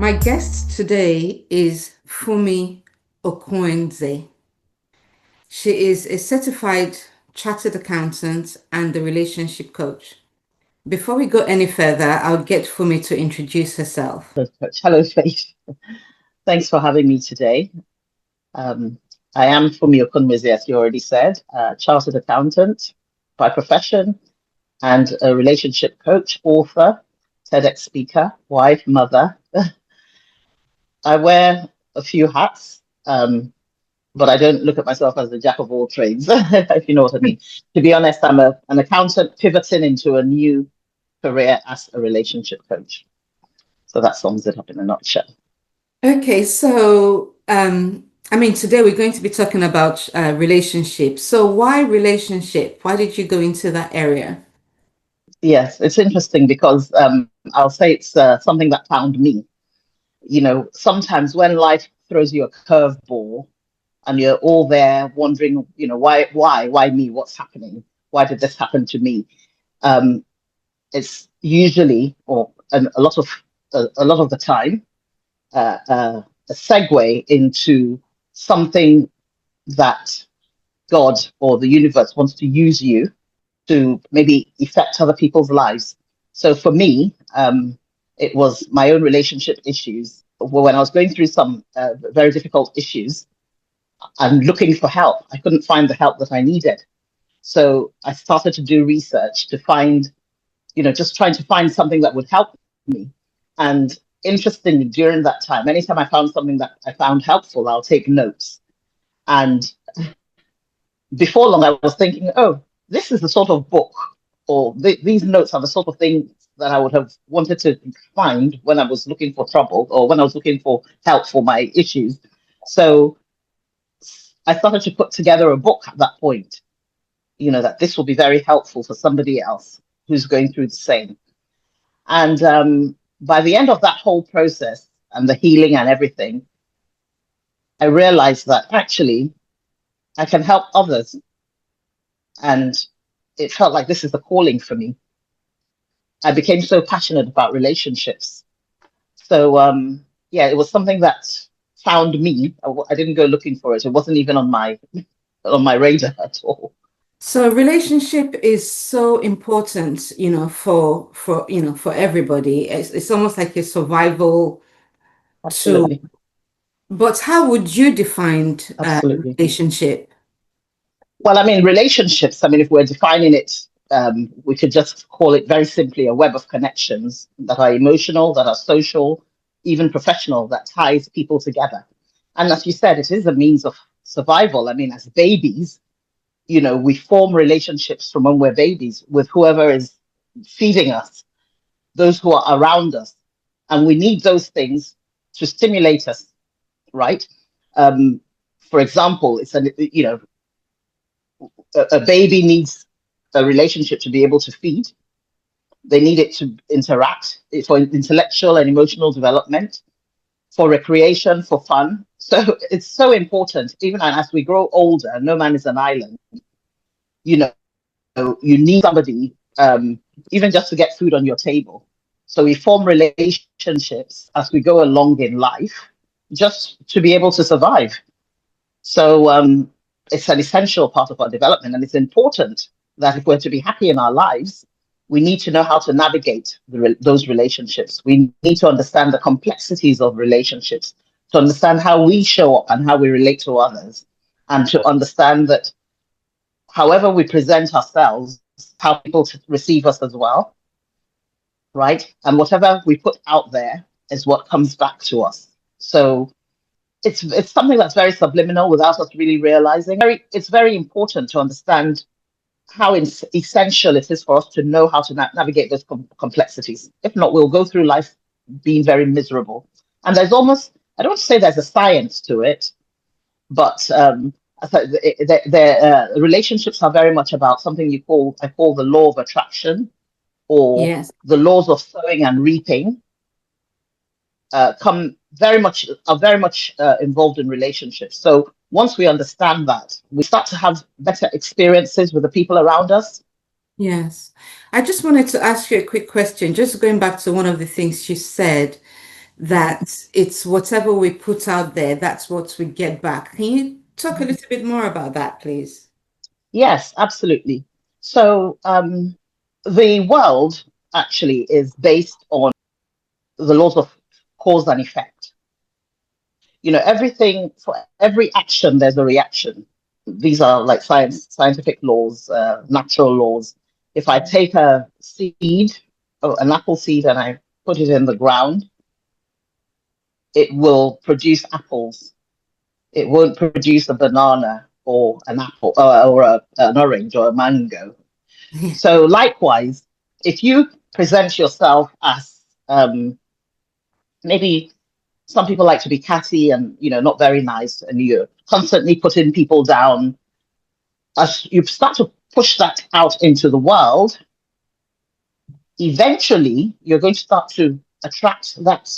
My guest today is Funmi Okonweze. She is a certified chartered accountant and a relationship coach. Before we go any further, I'll get Funmi to introduce herself. Hello, Faith. Thanks for having me today. Um, I am Funmi Okonweze, as you already said, a chartered accountant by profession and a relationship coach, author, TEDx speaker, wife, mother. I wear a few hats, but I don't look at myself as the jack of all trades, if you know what I mean. To be honest, I'm an accountant pivoting into a new career as a relationship coach. So that sums it up in a nutshell. Okay, today we're going to be talking about relationships. So why relationship? Why did you go into that area? Yes, it's interesting because I'll say it's something that found me. Sometimes when life throws you a curveball and you're all there wondering, why me? What's happening? Why did this happen to me? Um, it's usually, or a lot of the time, a segue into something that God or the universe wants to use you to maybe affect other people's lives. So for me, it was my own relationship issues. When I was going through some very difficult issues and looking for help, I couldn't find the help that I needed. So I started to do research to find, just trying to find something that would help me. And interestingly, during that time, anytime I found something that I found helpful, I'll take notes. And before long, I was thinking, oh, this is the sort of book, or these notes are the sort of thing that I would have wanted to find when I was looking for trouble or when I was looking for help for my issues. So I started to put together a book at that point, that this will be very helpful for somebody else who's going through the same. And by the end of that whole process and the healing and everything, I realized that actually I can help others. And it felt like this is the calling for me. I became so passionate about relationships. So yeah, it was something that found me. I didn't go looking for it. It wasn't even on my radar at all. So relationship is so important, for everybody. It's almost like a survival tool. Absolutely, But how would you define absolutely. relationship? Well, I mean, relationships. I mean, if we're defining it, we could just call it very simply a web of connections that are emotional, that are social, even professional, that ties people together. And as you said, it is a means of survival. I mean, as babies, we form relationships from when we're babies with whoever is feeding us, those who are around us. And we need those things to stimulate us, right? Um, for example, a baby needs a relationship to be able to feed. They need it to interact for intellectual and emotional development, for recreation, for fun. So it's so important, even as we grow older, no man is an island. You know, you need somebody, even just to get food on your table. So we form relationships as we go along in life, just to be able to survive. So it's an essential part of our development, and it's important that if we're to be happy in our lives, we need to know how to navigate those relationships. We need to understand the complexities of relationships, to understand how we show up and how we relate to others, and to understand that however we present ourselves, how people receive us as well, right? And whatever we put out there is what comes back to us. So it's something that's very subliminal without us really realizing. It's very important to understand how essential it is for us to know how to navigate those complexities. If not, we'll go through life being very miserable. And there's almost, I don't want to say there's a science to it, but I thought relationships are very much about something I call the law of attraction, or Yes. the laws of sowing and reaping. Come very much are very much involved in relationships. So once we understand that, we start to have better experiences with the people around us. Yes. I just wanted to ask you a quick question, just going back to one of the things you said, that it's whatever we put out there, that's what we get back. Can you talk a little bit more about that, please? Yes, absolutely. So the world actually is based on the laws of cause and effect. Everything, for every action, there's a reaction. These are like scientific laws, natural laws. If I take a seed, an apple seed, and I put it in the ground, it will produce apples. It won't produce a banana or an apple or an orange or a mango. So likewise, if you present yourself as maybe some people like to be catty and not very nice, and you're constantly putting people down, as you start to push that out into the world, eventually you're going to start to attract that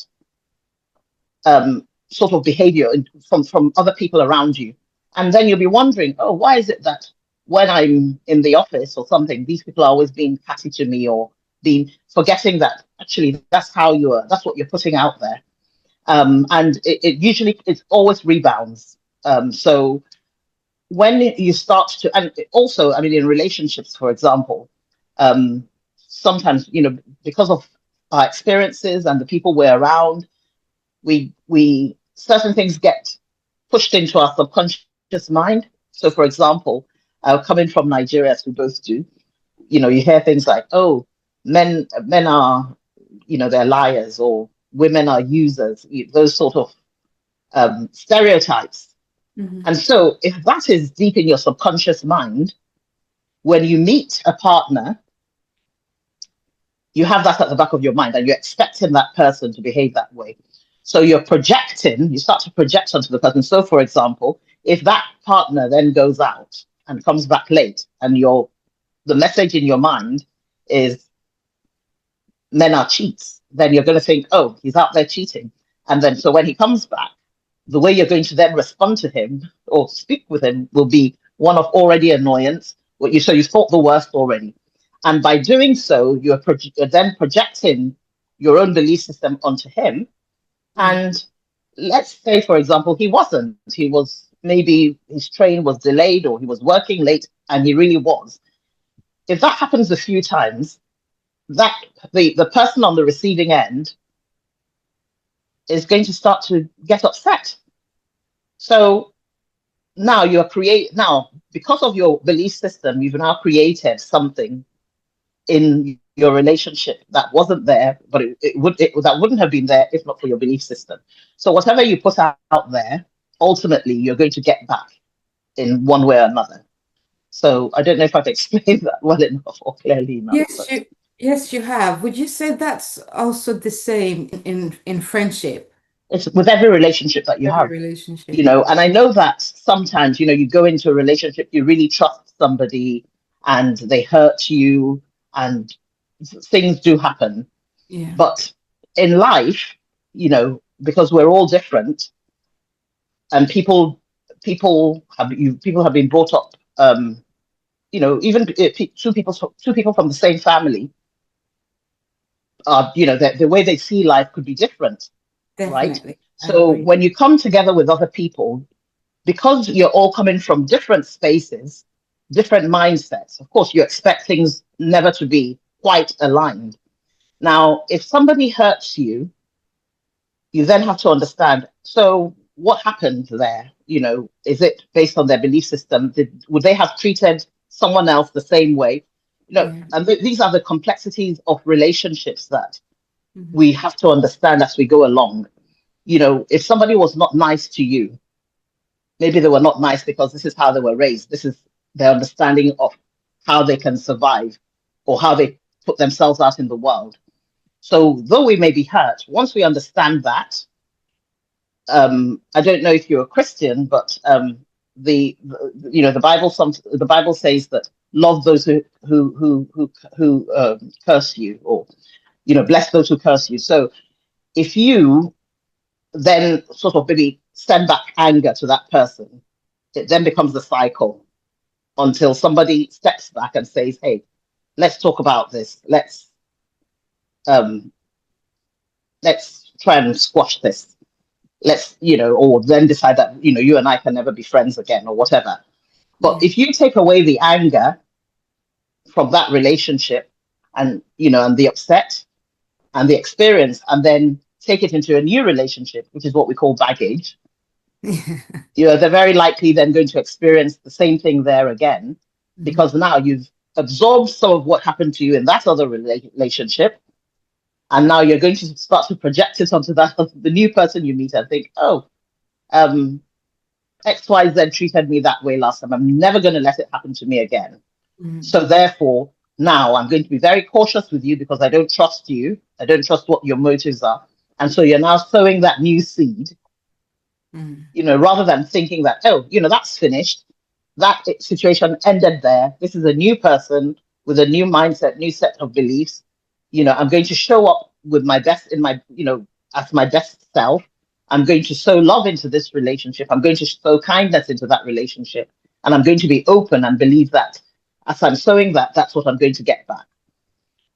sort of behavior from other people around you. And then you'll be wondering, oh, why is it that when I'm in the office or something, these people are always being catty to me, or being forgetting that actually that's what you're putting out there. And it usually, it always rebounds. So when you start to, and also, I mean, in relationships, for example, sometimes, because of our experiences and the people we're around, we certain things get pushed into our subconscious mind. So, for example, coming from Nigeria, as we both do, you hear things like, "Oh, men are, they're liars," or "women are users." Those sort of stereotypes. Mhm. And so, if that is deep in your subconscious mind, when you meet a partner, you have that at the back of your mind, and you're expecting that person to behave that way. So you start to project onto the person. So, for example, if that partner then goes out and comes back late, and the message in your mind is men are cheats, then you're going to think, oh, he's out there cheating. And then so when he comes back, the way you're going to then respond to him or speak with him will be one of already annoyance. So you thought the worst already. And by doing so, you're then projecting your own belief system onto him. Yeah. And let's say, for example, he wasn't. He was, maybe his train was delayed, or he was working late, and he really was. If that happens a few times, that the person on the receiving end is going to start to get upset. So now because of your belief system, you've now created something in your relationship that wasn't there, but that wouldn't have been there if not for your belief system. So whatever you put out there, ultimately you're going to get back in one way or another. So I don't know if I've explained that well enough or clearly enough, Yes, but you have. Would you say that's also the same in friendship, it's with every relationship that you every have. relationship? And I know that sometimes, you go into a relationship, you really trust somebody, and they hurt you, and things do happen. Yeah, But in life, because we're all different, and people have been brought up, even two people from the same family are, the way they see life could be different, right? definitely. I So agree. when you come together with other people, because you're all coming from different spaces, different mindsets, of course, you expect things never to be quite aligned. Now, if somebody hurts you, you then have to understand, so what happened there? Is it based on their belief system? Would they have treated someone else the same way? Yeah. And these are the complexities of relationships that Mhm. we have to understand as we go along. If somebody was not nice to you, maybe they were not nice because this is how they were raised. This is their understanding of how they can survive, or how they put themselves out in the world. So, though we may be hurt, once we understand that, I don't know if you're a Christian, but the Bible says that love those who curse you, or bless those who curse you. So, if you then sort of maybe send back anger to that person, it then becomes a cycle until somebody steps back and says, "Hey, let's talk about this. Um, let's try and squash this. Let's, or then decide that, you and I can never be friends again or whatever. But Yeah. if you take away the anger from that relationship and, and the upset and the experience, and then take it into a new relationship, which is what we call baggage, they're very likely then going to experience the same thing there again, Mhm. because now you've absorbed some of what happened to you in that other relationship, and now you're going to start to project it onto that the new person you meet and think, oh, um, XYZ treated me that way last time. I'm never going to let it happen to me again. Mhm. So therefore, now I'm going to be very cautious with you because I don't trust you. I don't trust what your motives are. And so you're now sowing that new seed, Mhm. rather than thinking that, oh, that's finished. That situation ended there. This is a new person with a new mindset, new set of beliefs. I'm going to show up with my best in my, as my best self. I'm going to sow love into this relationship. I'm going to sow kindness into that relationship. And I'm going to be open and believe that as I'm sowing that, that's what I'm going to get back.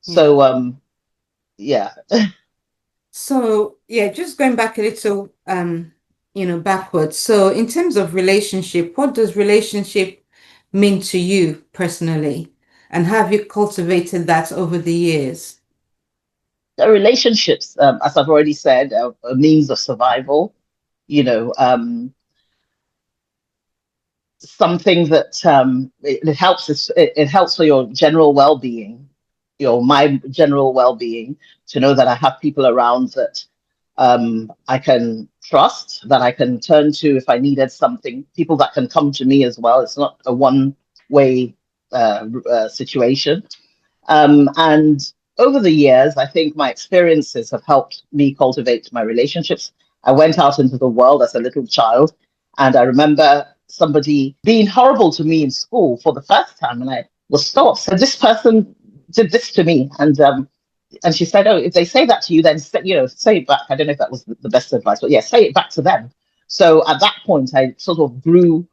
Yeah. So, yeah. So yeah, just going back a little, backwards. So in terms of relationship, what does relationship mean to you personally? And have you cultivated that over the years? The relationships, as I've already said, are a means of survival. You know, something that it helps it helps for your general well-being, my general well-being, to know that I have people around that I can trust, that I can turn to if I needed something, people that can come to me as well. It's not a one-way situation. And over the years, I think my experiences have helped me cultivate my relationships. I went out into the world as a little child, and I remember somebody being horrible to me in school for the first time, and I was so upset. This person did this to me, and she said, "Oh, if they say that to you, then say it back." I don't know if that was the best advice, but yeah, say it back to them. So at that point, I sort of grew,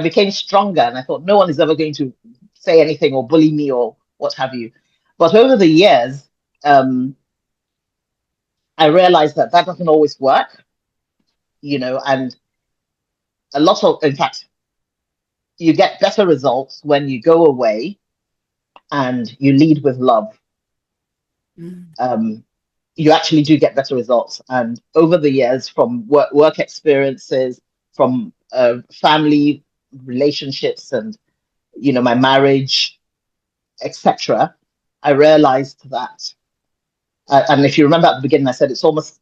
became stronger, and I thought no one is ever going to say anything or bully me or what have you. But over the years, um, I realized that that doesn't always work, and in fact, you get better results when you go away and you lead with love. Mm. Um, you actually do get better results. And over the years, from work experiences, from family relationships, and my marriage, etc., I realized that. And if you remember at the beginning, I said it's almost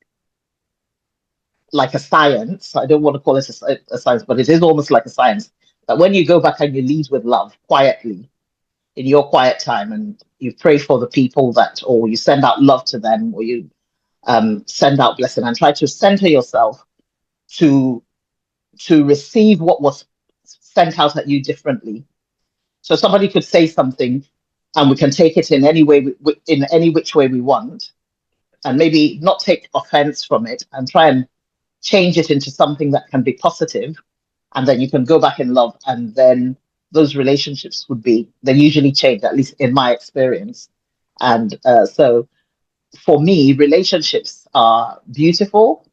like a science. I don't want to call it a science, but it is almost like a science. That when you go back and you lead with love quietly in your quiet time, and you pray for the people or you send out love to them, or you send out blessing, and try to center yourself to receive what was sent out at you differently. So somebody could say something, and we can take it in any way, in any which way we want, and maybe not take offense from it, and try and change it into something that can be positive, and then you can go back in love, and then those relationships they usually change, at least in my experience. And so for me, relationships are beautiful.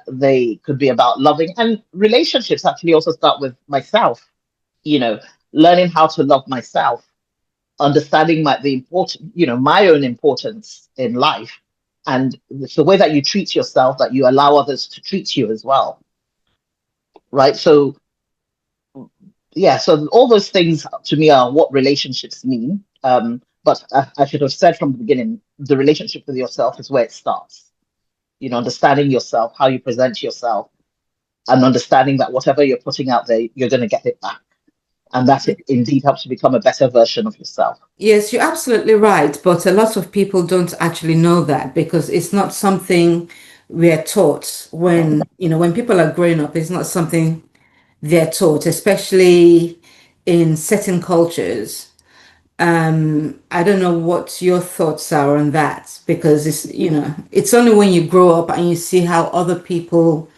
They could be about loving, and relationships actually also start with myself, you know learning how to love myself, understanding my own importance in life, and it's the way that you treat yourself that you allow others to treat you as well, right? So yeah, so all those things to me are what relationships mean. But I should have said from the beginning, the relationship with yourself is where it starts. Understanding yourself, how you present yourself, and understanding that whatever you're putting out there, you're going to get it back, and that it indeed helps you become a better version of yourself. Yes, you're absolutely right. But a lot of people don't actually know that because it's not something we're taught when people are growing up, it's not something they're taught, especially in certain cultures. I don't know what your thoughts are on that because it's only when you grow up and you see how other people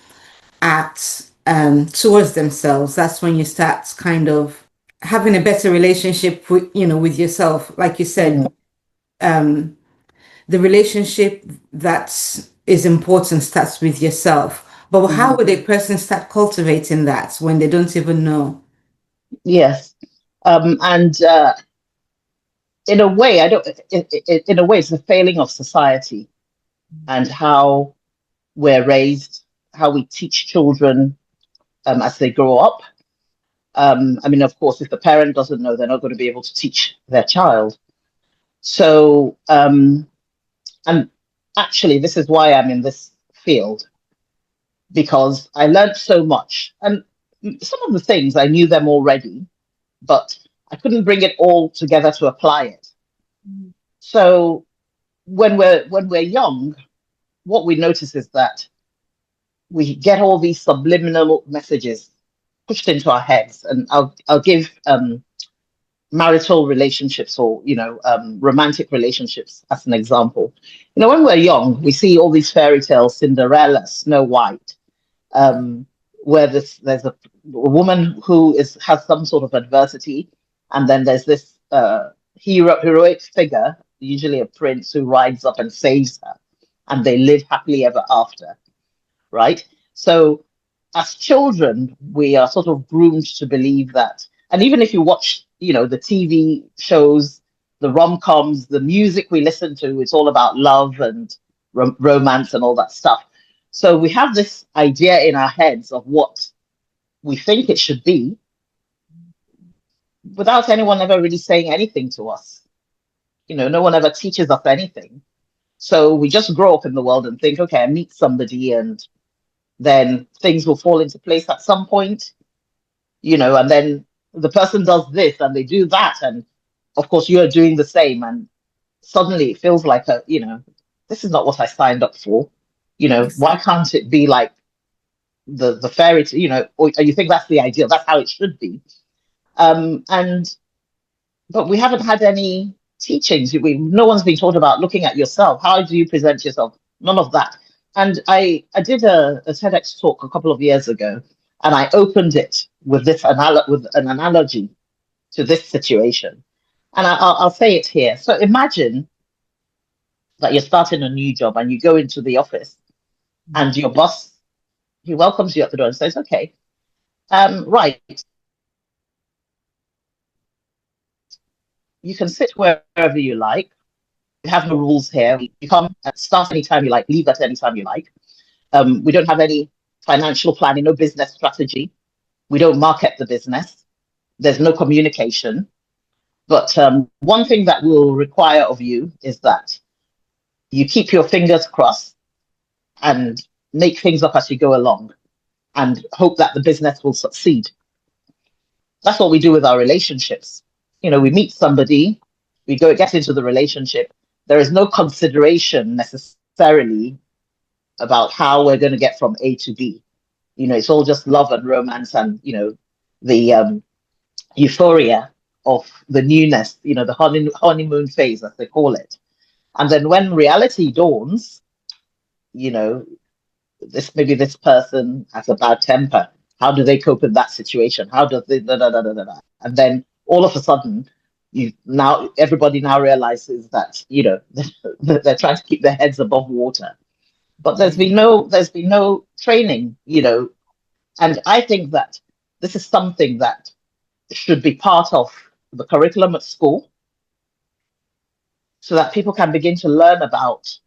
act towards themselves, that's when you start kind of having a better relationship with yourself. Like you said, Mm, the relationship that is important starts with yourself. But how Mhm. would a person start cultivating that when they don't even know? Yes. And in a way, I don't. In a way, it's a failing of society and how we're raised, how we teach children as they grow up. I mean, of course, if the parent doesn't know, they're not going to be able to teach their child. So, and actually, this is why I'm in this field because I learned so much. And some of the things I knew them already, but I couldn't bring it all together to apply it. So when we're young, what we notice is that we get all these subliminal messages pushed into our heads. And I'll give marital relationships or romantic relationships as an example. When we're young, we see all these fairy tales, Cinderella, Snow White, um, where there's a woman who has some sort of adversity, and then there's this heroic figure, usually a prince, who rides up and saves her, and they live happily ever after, right? So as children, we are sort of groomed to believe that. And even if you watch, the TV shows, the rom-coms, the music we listen to, it's all about love and romance and all that stuff. So we have this idea in our heads of what we think it should be without anyone ever really saying anything to us. No one ever teaches us anything. So we just grow up in the world and think, okay, I meet somebody and then things will fall into place at some point, and then the person does this and they do that. And of course, you're doing the same. And suddenly it feels like this is not what I signed up for. Why Exactly. can't it be like the fairy tale, or you think that's the ideal, that's how it should be. And but we haven't had any teachings. No one's been taught about looking at yourself. How do you present yourself? None of that. And I did a TEDx talk a couple of years ago, and I opened it with with an analogy to this situation. And I'll say it here. So imagine that you're starting a new job and you go into the office, and your boss, he welcomes you at the door and says, "Okay, right, you can sit wherever you like. We have no rules here. You come and start anytime you like, leave at any time you like. We don't have any financial planning, no business strategy. We don't market the business. There's no communication. But one thing that we'll require of you is that you keep your fingers crossed and make things up as you go along and hope that the business will succeed." That's what we do with our relationships. We meet somebody, we go get into the relationship. There is no consideration necessarily about how we're going to get from A to B. It's all just love and romance and, the euphoria of the newness, the honeymoon phase, as they call it. And then when reality dawns, you know, this person has a bad temper. How do they cope in that situation? How does they da, da, da, da, da, da. And then all of a sudden, everybody now realizes that they're trying to keep their heads above water. But Yeah. there's been no training, and I think that this is something that should be part of the curriculum at school so that people can begin to learn about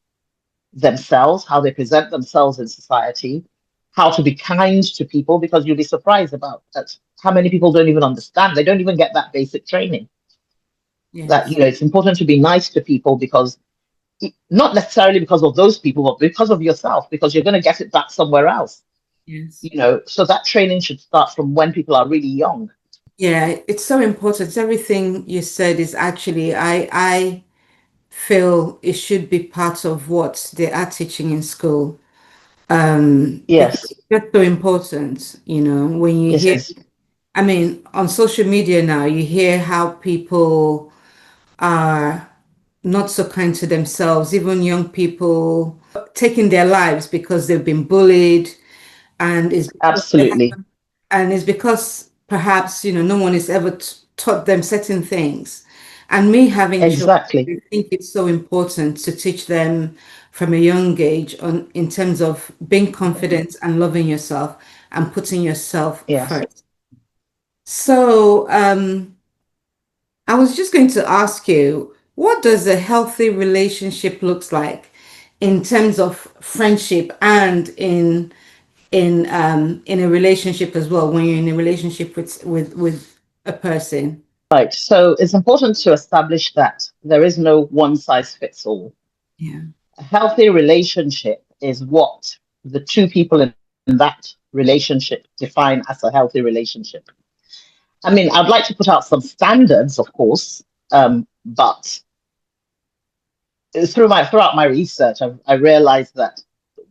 themselves, how they present themselves in society, how to be kind to people, because you'll be surprised about that how many people don't even understand. They don't even get that basic training that Yes. it's important to be nice to people because not necessarily because of those people, but because of yourself, because you're going to get it back somewhere else. Yes. So that training should start from when people are really young. Yeah, it's so important. Everything you said is actually, I feel it should be part of what they are teaching in school. Because Yes, it's so important, when you it hear, is. I mean, on social media now, you hear how people are not so kind to themselves, even young people taking their lives because they've been bullied, and it's because they Absolutely. haven't, and it's because perhaps no one has ever taught them certain things. And me having children, Exactly. I think it's so important to teach them from a young age on in terms of being confident and loving yourself and putting yourself Yes. first. So, I was just going to ask you, what does a healthy relationship looks like in terms of friendship and in a relationship as well, when you're in a relationship with a person? Right. So it's important to establish that there is no one size fits all. Yeah. A healthy relationship is what the two people in that relationship define as a healthy relationship. I mean, I'd like to put out some standards, of course, but throughout my research, I realized that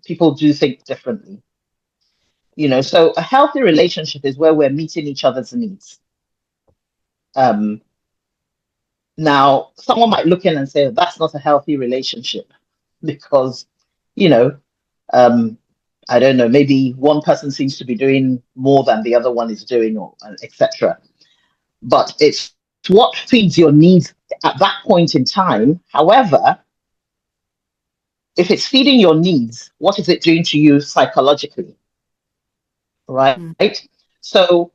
people do think differently. So a healthy relationship is where we're meeting each other's needs. Um, Now, someone might look in and say that's not a healthy relationship because, you know, um, I don't know, maybe one person seems to be doing more than the other one is doing, or etc. But it's what feeds your needs at that point in time. However, if it's feeding your needs, what is it doing to you psychologically, right? Mm. So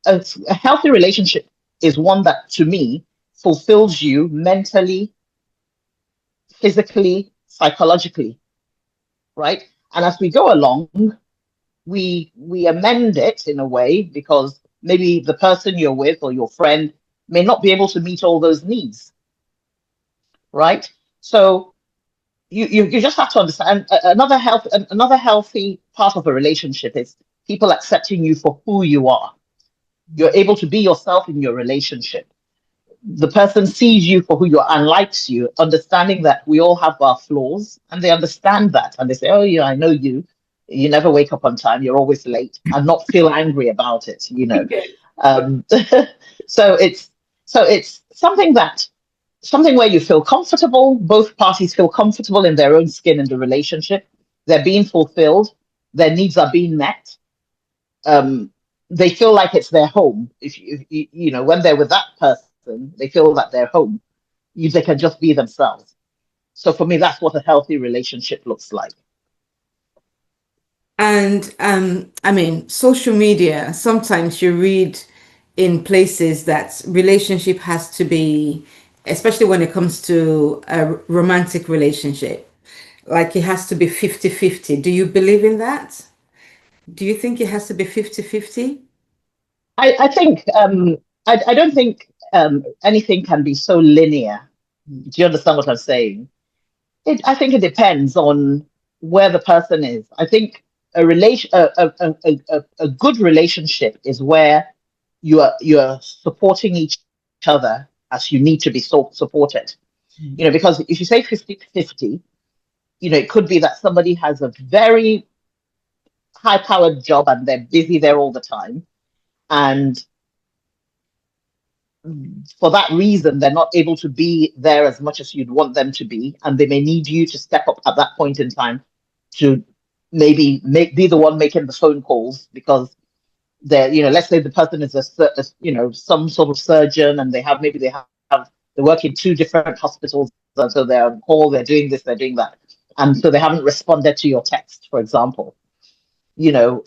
a healthy relationship is one that, to me, fulfills you mentally, physically, psychologically, right? And as we go along, we amend it in a way because maybe the person you're with or your friend may not be able to meet all those needs, right? So you just have to understand another healthy part of a relationship is people accepting you for who you are. You're able to be yourself in your relationship. The person sees you for who you are and likes you, understanding that we all have our flaws, and they understand that, and they say, "Oh, yeah, I know you. You never wake up on time. You're always late," and not feel angry about it. Okay. Um, so it's something where you feel comfortable. Both parties feel comfortable in their own skin in the relationship. They're being fulfilled. Their needs are being met. Um, they feel like it's their home. If when they're with that person, they feel that they're home. They can just be themselves. So for me, that's what a healthy relationship looks like. And I mean, social media, sometimes you read in places that relationship has to be, especially when it comes to a romantic relationship, like it has to be 50-50. Do you believe in that? Do you think it has to be 50-50? I think I don't think anything can be so linear. Do you understand what I'm saying? I think it depends on where the person is. I think a good relationship is where you are supporting each other as you need to be supported. Because if you say 50-50, it could be that somebody has a very high powered job and they're busy there all the time. And for that reason, they're not able to be there as much as you'd want them to be. And they may need you to step up at that point in time to maybe be the one making the phone calls because let's say the person is some sort of surgeon and they work in two different hospitals. And so they're on call, they're doing this, they're doing that. And so they haven't responded to your text, for example. You know,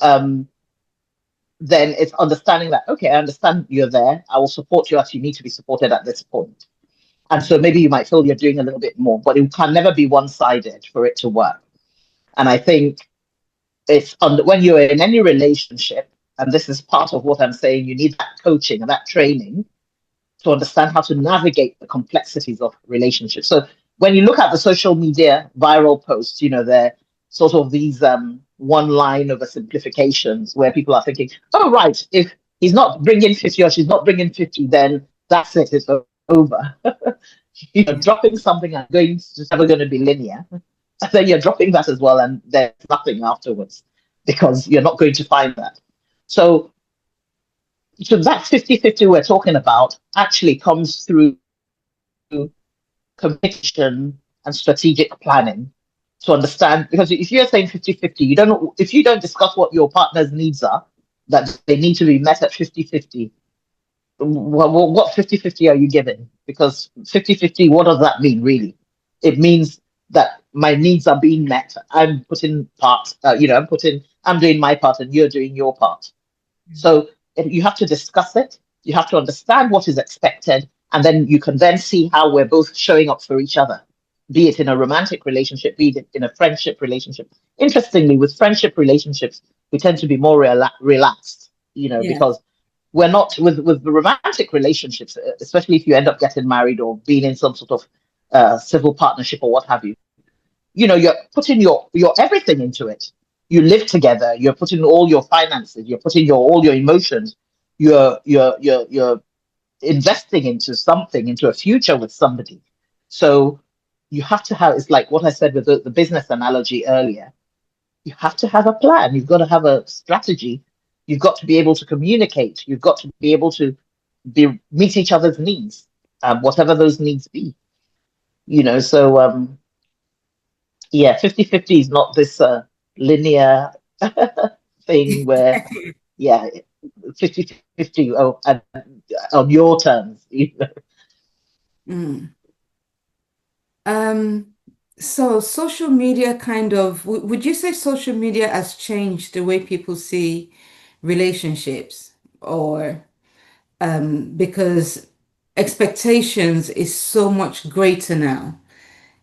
then it's understanding that, okay, I understand you're there. I will support you as you need to be supported at this point. And so maybe you might feel you're doing a little bit more, but it can never be one-sided for it to work. And I think when you're in any relationship, and this is part of what I'm saying, you need that coaching and that training to understand how to navigate the complexities of relationships. So when you look at the social media viral posts, they're sort of these one-line oversimplifications where people are thinking, oh, right, if he's not bringing 50 or she's not bringing 50, then that's it, it's over. Yeah. Dropping something and it's never going to be linear. And then you're dropping that as well, and there's nothing afterwards because you're not going to find that. So that 50-50 we're talking about actually comes through communication and strategic planning to understand, because if you're saying 50-50, if you don't discuss what your partner's needs are, that they need to be met at 50-50, what 50-50 are you giving? Because 50-50, what does that mean really? It means that my needs are being met. I'm putting part, I'm doing my part and you're doing your part. So you have to discuss it. You have to understand what is expected, and then you can then see how we're both showing up for each other, be it in a romantic relationship, be it in a friendship relationship. Interestingly, with friendship relationships, we tend to be more relaxed, Yeah. because we're not with the romantic relationships, especially if you end up getting married or being in some sort of civil partnership or what have you. You're putting your everything into it. You live together, you're putting all your finances, you're putting your all your emotions, you're investing into something, into a future with somebody. So you have to have, it's like what I said with the business analogy earlier. You have to have a plan, you've got to have a strategy, you've got to be able to communicate, you've got to be able to meet each other's needs, whatever those needs be. So yeah, 50-50 is not this linear thing where, yeah, 50-50, oh, and on your terms. Mm. Um, so social media kind of, would you say social media has changed the way people see relationships? Or because expectations is so much greater now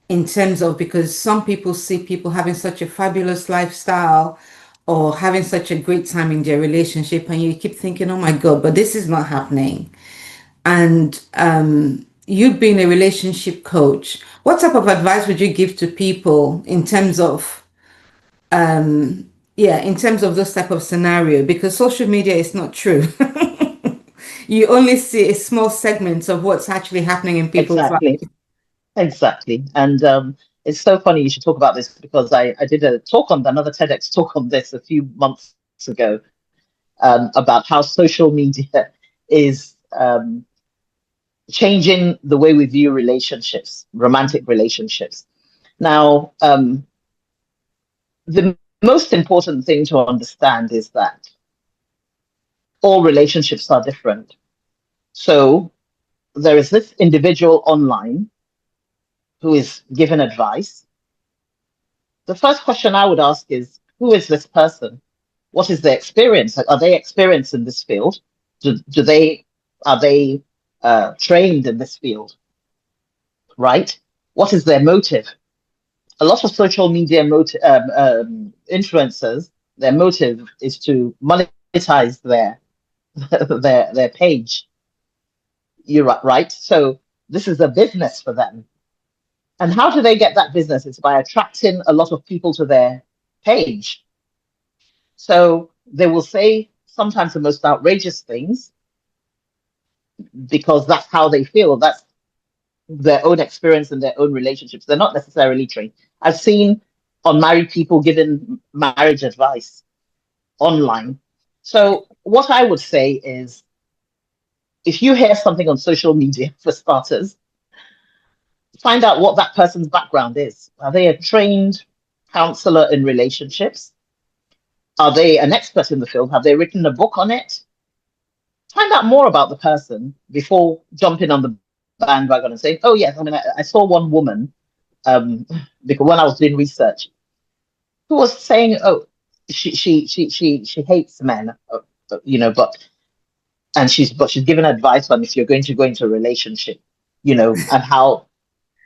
in terms of, because some people see people having such a fabulous lifestyle or having such a great time in their relationship, and you keep thinking, oh my God, but this is not happening. And you being a relationship coach, what type of advice would you give to people in terms of, yeah, in terms of this type of scenario? Because social media is not true. You only see a small segment of what's actually happening in people's lives. Exactly, exactly. And it's so funny you should talk about this, because I did a talk on another TEDx talk on this a few months ago, about how social media is changing the way we view relationships, romantic relationships. Now, the most important thing to understand is that all relationships are different. So there is this individual online who is given advice. The first question I would ask is, who is this person? What is their experience? Are they experienced in this field? Do they are they trained in this field? Right? What is their motive? A lot of social media influencers, their motive is to monetize their their page. You're right. So this is a business for them. And how do they get that business? It's by attracting a lot of people to their page. So they will say sometimes the most outrageous things because that's how they feel. That's their own experience and their own relationships. They're not necessarily trained. I've seen unmarried people giving marriage advice online. So what I would say is, if you hear something on social media, for starters, find out what that person's background is. Are they a trained counselor in relationships? Are they an expert in the field? Have they written a book on it? Find out more about the person before jumping on the bandwagon and saying, "Oh yes." I mean, I saw one woman, um, because when I was doing research, who was saying, "Oh, she hates men," but she's given advice on if you're going to go into a relationship, and how,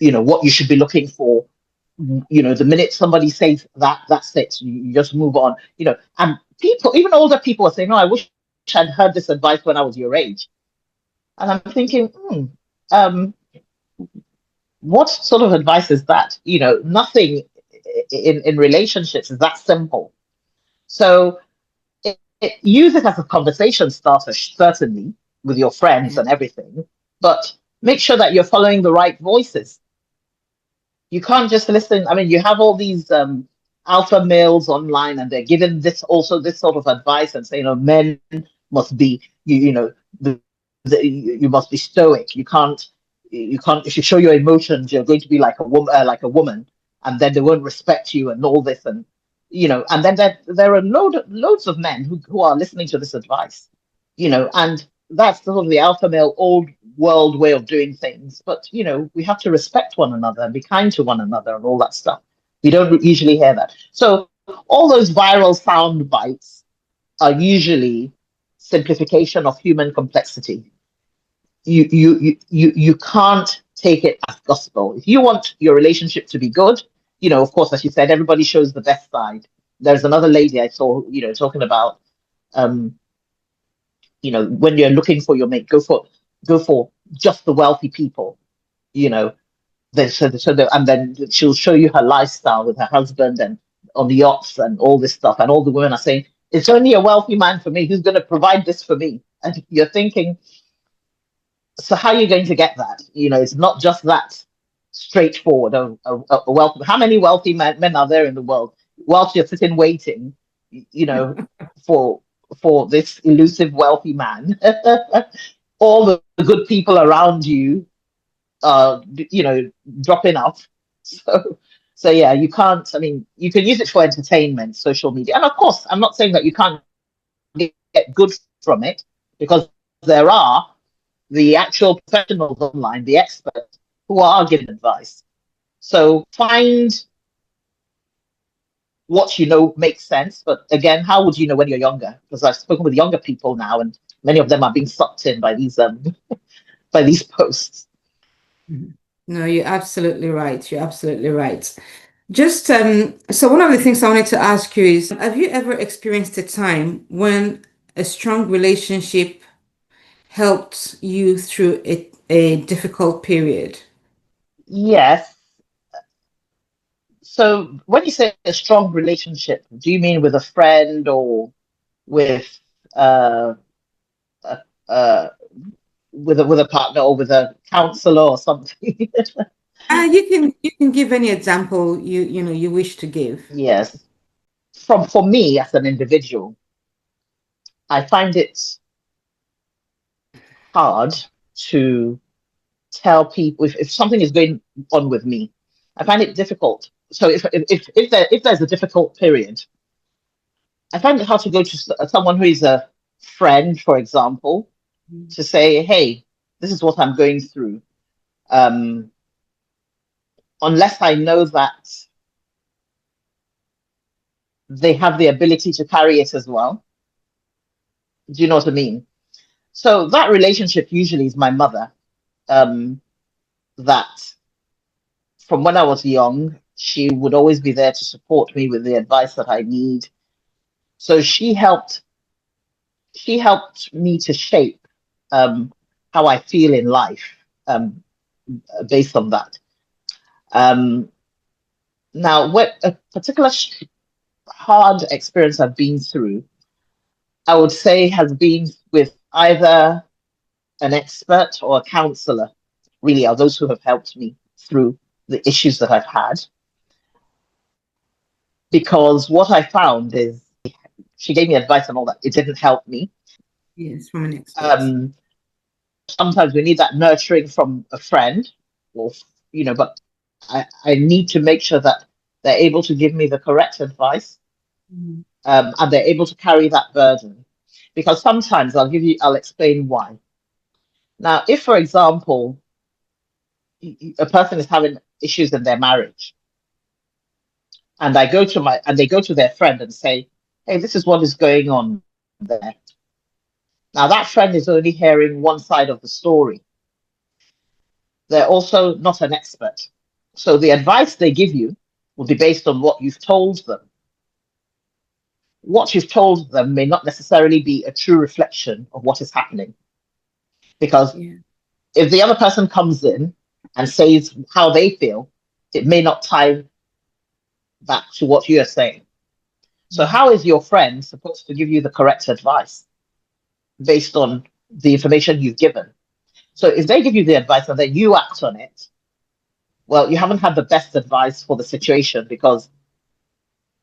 what you should be looking for. The minute somebody says that, that's it. You just move on. And people, even older people, are saying, "No, I wish I'd heard this advice when I was your age." And I'm thinking, um, what sort of advice is that? Nothing in relationships is that simple. So use it as a conversation starter, certainly with your friends Yeah. and everything, but make sure that you're following the right voices. You can't just listen. I mean, you have all these alpha males online, and they're giving this sort of advice and saying, men must be, the, you must be stoic. You can't. If you show your emotions, you're going to be like a woman, and then they won't respect you, and all this, and and then there are loads of men who are listening to this advice, and that's sort of the alpha male old world way of doing things. But we have to respect one another and be kind to one another and all that stuff. You don't usually hear that. So all those viral sound bites are usually simplification of human complexity. You can't take it as gospel. If you want your relationship to be good, of course, as you said, everybody shows the best side. There's another lady I saw, talking about, um, when you're looking for your mate, go for just the wealthy people, you know. And then she'll show you her lifestyle with her husband and on the yachts and all this stuff, and all the women are saying, "It's only a wealthy man for me who's going to provide this for me." And you're thinking, so how are you going to get that? It's not just that straightforward. A wealthy, how many wealthy men are there in the world? Whilst you're sitting waiting, you know, for this elusive wealthy man, all the good people around you are, dropping off. So yeah, you can't. I mean, you can use it for entertainment, social media, and of course, I'm not saying that you can't get good from it, because there are the actual professionals online, the experts who are giving advice. So find what makes sense. But again, how would you know when you're younger? Because I've spoken with younger people now, and many of them are being sucked in by these by these posts. Mhm. No, you're absolutely right. You're absolutely right. Just so one of the things I wanted to ask you is, have you ever experienced a time when a strong relationship helped you through a difficult period? Yes. So when you say a strong relationship, do you mean with a friend or with uh, uh, uh, with a partner or with a counselor or something? You can give any example you wish to give. Yes. For me as an individual, I find it hard to tell people if something is going on with me. I find it difficult. So if there's a difficult period, I find it hard to go to someone who is a friend, for example, to say, "Hey, this is what I'm going through." Um, unless I know that they have the ability to carry it as well. Do you know what I mean? So that relationship usually is my mother. Um, that from when I was young, she would always be there to support me with the advice that I need. So she helped me to shape how I feel in life, based on that. Um, Now, what a particular hard experience I've been through, I would say, has been with either an expert or a counselor. Really, are those who have helped me through the issues that I've had. Because what I found is she gave me advice and all that. It didn't help me. Yes, from an expert. Um, Sometimes we need that nurturing from a friend, or but I need to make sure that they're able to give me the correct advice, Mhm. and they're able to carry that burden. Because sometimes I'll explain why. Now, if, for example, a person is having issues in their marriage, and they go to their friend and say, "Hey, this is what is going on there." Now, that friend is only hearing one side of the story. They're also not an expert. So the advice they give you will be based on what you've told them. What you've told them may not necessarily be a true reflection of what is happening. Because Yeah, if the other person comes in and says how they feel, it may not tie back to what you're saying. So, how is your friend supposed to give you the correct advice based on the information you've given? So, if they give you the advice and then you act on it, well, you haven't had the best advice for the situation, because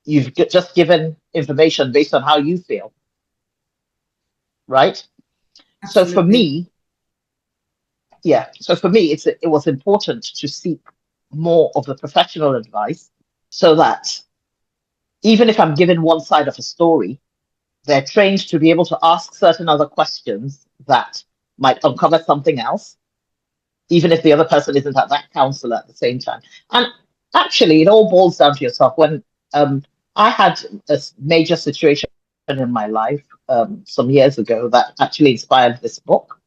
you've just given information based on how you feel, right? So, for absolutely. me, yeah. So for me, it was important to seek more of the professional advice, so that even if I'm given one side of a story, they're trained to be able to ask certain other questions that might uncover something else, even if the other person isn't at that counsel at the same time. And actually, it all boils down to yourself. When um, I had a major situation in my life some years ago that actually inspired this book.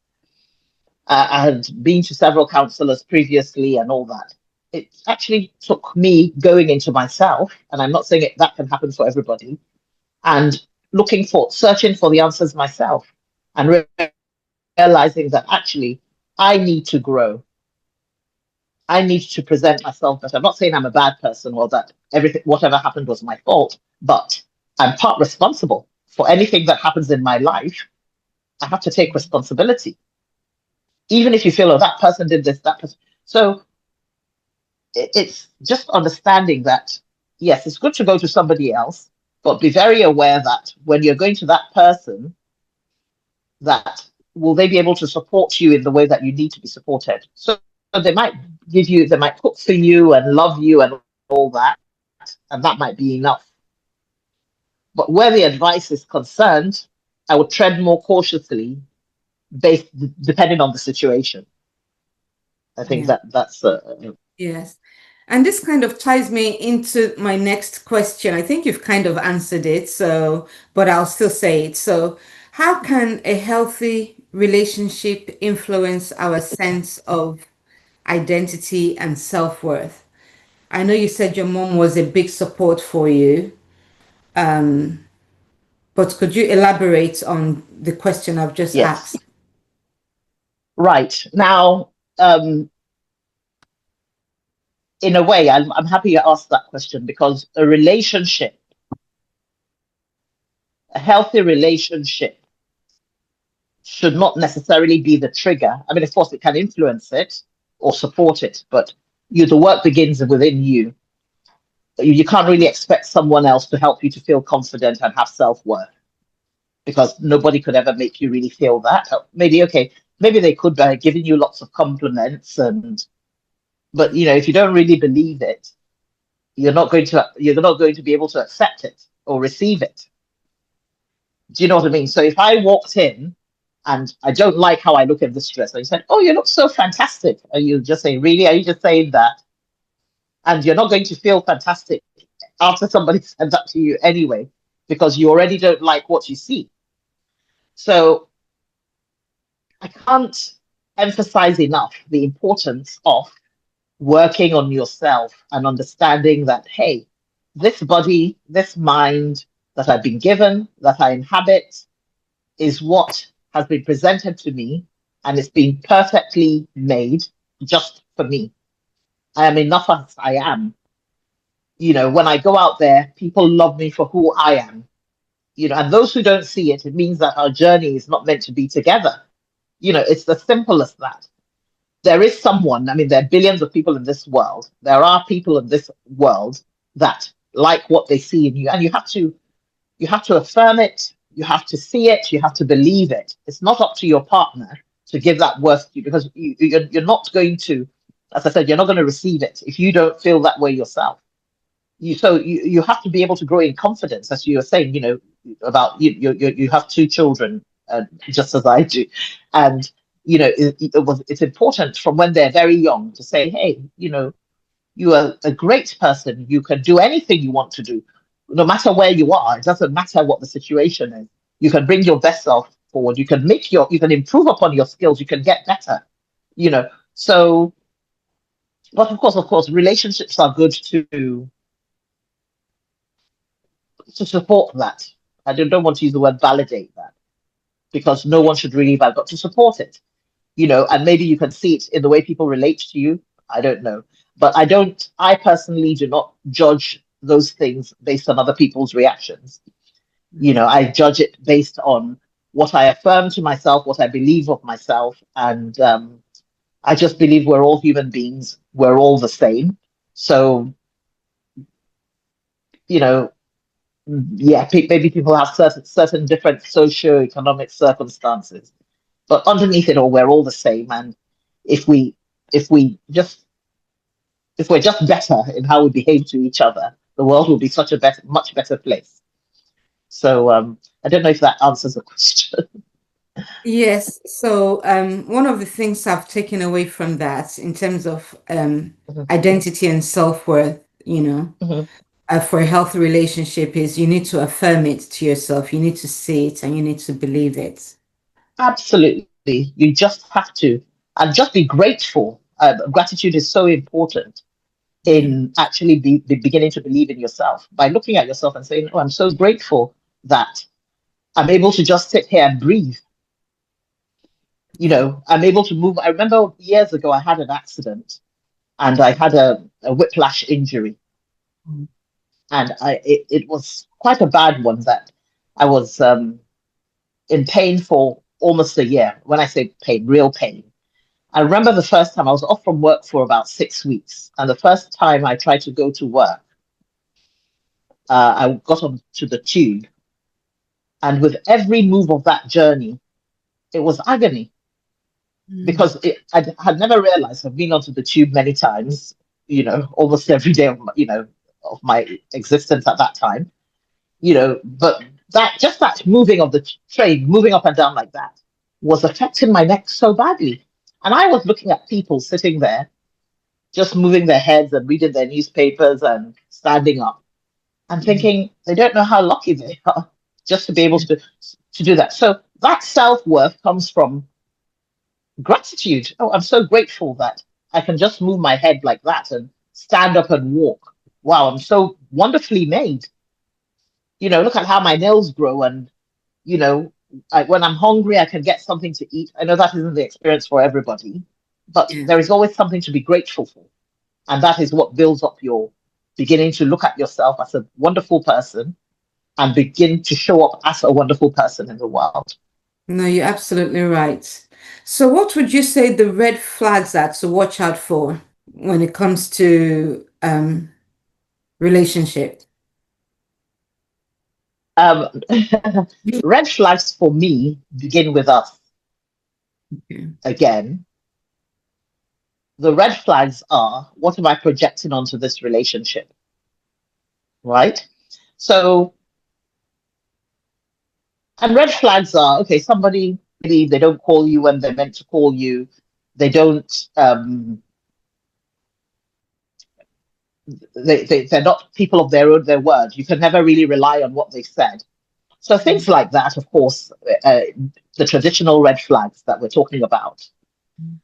I had been to several counselors previously and all that. It actually took me going into myself, and I'm not saying that can happen for everybody, and searching for the answers myself, and realizing that actually I need to grow. I need to present myself better. I'm not saying I'm a bad person or that everything, whatever happened was my fault, but I'm part responsible for anything that happens in my life. I have to take responsibility, even if you feel, oh, that person did this, that person. So it's just understanding that, yes, it's good to go to somebody else, but be very aware that when you're going to that person, that will they be able to support you in the way that you need to be supported. So they might cook for you and love you and all that, and that might be enough. But where the advice is concerned, I would tread more cautiously based depending on the situation. I think Yeah. that's Yes. And this kind of ties me into my next question. I think you've kind of answered it, so, but I'll still say it. So, how can a healthy relationship influence our sense of identity and self-worth? I know you said your mom was a big support for you, but could you elaborate on the question I've just yes. asked? Right. Now, in a way, I'm happy you asked that question because a healthy relationship should not necessarily be the trigger. I mean, of course, it can influence it or support it, but the work begins within you. You can't really expect someone else to help you to feel confident and have self-worth because nobody could ever make you really feel that. Maybe, okay, maybe they could by giving you lots of compliments but if you don't really believe it, you're not going to be able to accept it or receive it. Do you know what I mean? So if I walked in and I don't like how I look in this dress, and you said, "Oh, you look so fantastic," and you just say, "Really? Are you just saying that?" And you're not going to feel fantastic after somebody said that to you anyway, because you already don't like what you see. So I can't emphasize enough the importance of working on yourself and understanding that, hey, this body, this mind that I've been given, that I inhabit, is what has been presented to me, and it's been perfectly made just for me. I am enough as I am. When I go out there, people love me for who I am. And those who don't see it, it means that our journey is not meant to be together. It's as simple as that. There is someone, I mean, there are billions of people in this world. There are people in this world that like what they see in you, and you have to affirm it, you have to see it, you have to believe it. It's not up to your partner to give that worth to you because you're not going to, as I said, you're not going to receive it if you don't feel that way yourself. So you have to be able to grow in confidence, as you were saying, about you have two children, just as I do, and it's important from when they're very young to say, hey, you are a great person. You can do anything you want to do, no matter where you are. It doesn't matter what the situation is. You can bring your best self forward. You can improve upon your skills. You can get better. So, but of course, relationships are good to support that. I don't want to use the word validate that because no one should really validate, but to support it. And maybe you can see it in the way people relate to you. I don't know. But I personally do not judge those things based on other people's reactions. I judge it based on what I affirm to myself, what I believe of myself. And I just believe we're all human beings. We're all the same. So, you know, yeah, maybe people have certain different socio-economic circumstances, but underneath it all, we're all the same. And if we if we just if we're just better in how we behave to each other, the world will be much better place. So I don't know if that answers the question. Yes. So one of the things I've taken away from that in terms of Mhm, identity and self-worth, you know, mhm. for a healthy relationship is you need to affirm it to yourself. You need to see it and you need to believe it. Absolutely. You just have to, and just be grateful. Gratitude is so important Yeah. in actually beginning to believe in yourself by looking at yourself and saying, "Oh, I'm so grateful that I'm able to just sit here and breathe. Yeah. I'm able to move." I remember years ago, I had an accident and I had a whiplash injury. Mm. And it was quite a bad one that I was in pain for almost a year. When I say pain, real pain. I remember the first time I was off from work for about 6 weeks. And the first time I tried to go to work, I got onto the tube. And with every move of that journey, it was agony Mm. because I had never realized I've been onto the tube many times, almost every day of my existence at that time, but that moving of the train, moving up and down like that, was affecting my neck so badly. And I was looking at people sitting there, just moving their heads and reading their newspapers and standing up and Mm. thinking they don't know how lucky they are just to be able to do that. So that self-worth comes from gratitude. Oh, I'm so grateful that I can just move my head like that and stand up and walk. Wow, I'm so wonderfully made. Look at how my nails grow, and you know, when I'm hungry, I can get something to eat. I know that isn't the experience for everybody, but Yeah. there is always something to be grateful for. And that is what builds up your beginning to look at yourself as a wonderful person and begin to show up as a wonderful person in the world. No, you're absolutely right. So what would you say the red flags are to watch out for when it comes to relationship? Um, red flags for me begin with us Okay. again. The red flags are, what am I projecting onto this relationship? Right? So, and red flags are, okay, somebody, maybe they don't call you when they're meant to call you. They don't, they're not people of their word. You can never really rely on what they've said. So things like that, of course, uh, the traditional red flags that we're talking about.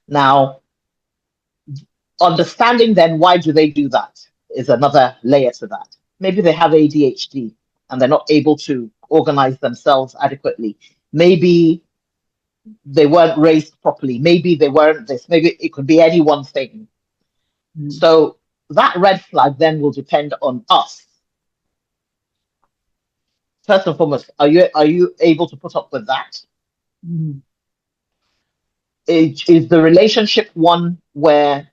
Now, understanding then why do they do that is another layer to that. Maybe they have ADHD and they're not able to organize themselves adequately. Maybe they weren't raised properly. Maybe they weren't this. Maybe it could be any one thing. Mm. So that red flag then will depend on us. First and foremost, are you able to put up with that? Mm. Is the relationship one where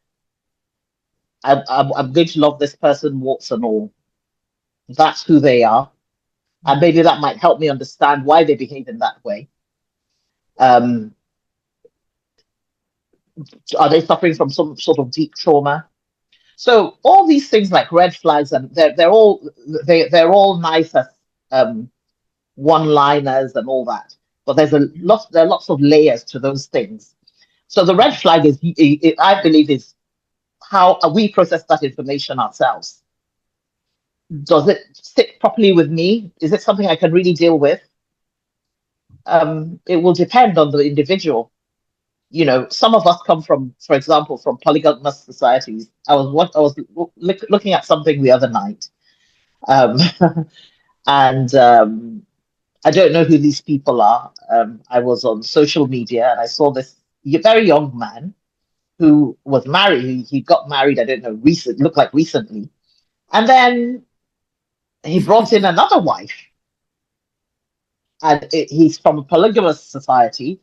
I'm going to love this person, warts and all? That's who they are. And maybe that might help me understand why they behave in that way. Um, are they suffering from some sort of deep trauma? So all these things like red flags, and they're all nice as um, one-liners and all that. But there are lots of layers to those things. So the red flag is, I believe, is how we process that information ourselves. Does it sit properly with me? Is it something I can really deal with? It will depend on the individual. Some of us come from, for example, from polygamous societies. I was looking at something the other night, um, and I don't know who these people are. I was on social media and I saw this very young man who was married. He got married. I don't know, looked like recently, and then he brought in another wife, and he's from a polygamous society.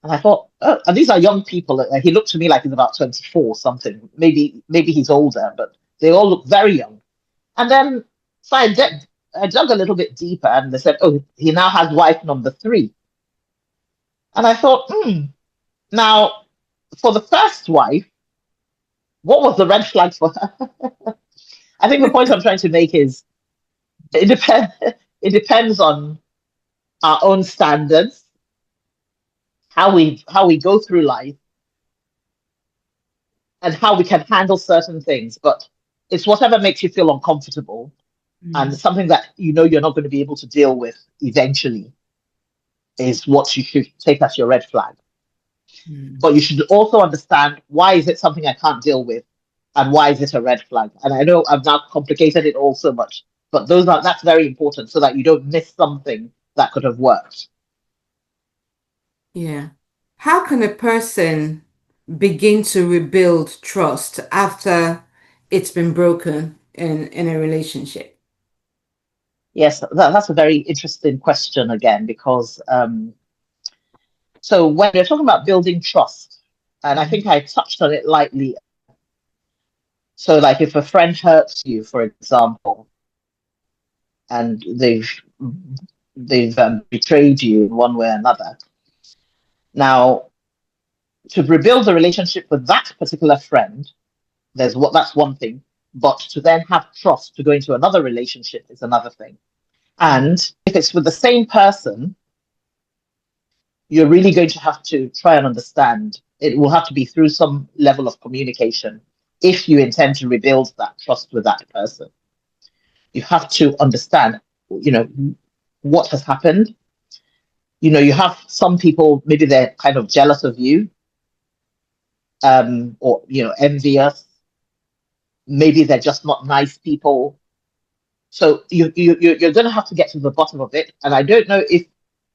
And I thought, oh, and these are young people. He looked to me like he's about 24 something. Maybe he's older, but they all look very young. And then so I dug a little bit deeper, and they said, oh, he now has wife number three. And I thought, now for the first wife, what was the red flag for her? I think the point I'm trying to make is it depends. It depends on our own standards how we go through life and how we can handle certain things. But it's whatever makes you feel uncomfortable and Mm, something that you're not going to be able to deal with eventually is what you should take as your red flag. mm. But you should also understand, why is it something I can't deal with, and why is it a red flag? And I know I've now complicated it all so much, but that's very important so that you don't miss something that could have worked. Yeah. How can a person begin to rebuild trust after it's been broken in a relationship? Yes, that's a very interesting question again, because so when you're talking about building trust, and I think Mhm. I touched on it lightly. So, like, if a friend hurts you, for example, and they've betrayed you in one way or another. Now, to rebuild the relationship with that particular friend, that's one thing. But to then have trust to go into another relationship is another thing. And if it's with the same person, you're really going to have to try and understand. It will have to be through some level of communication if you intend to rebuild that trust with that person. You have to understand, you know, what has happened. You have some people, maybe they're kind of jealous of you, or envious. Maybe they're just not nice people. So you're going to have to get to the bottom of it. And I don't know if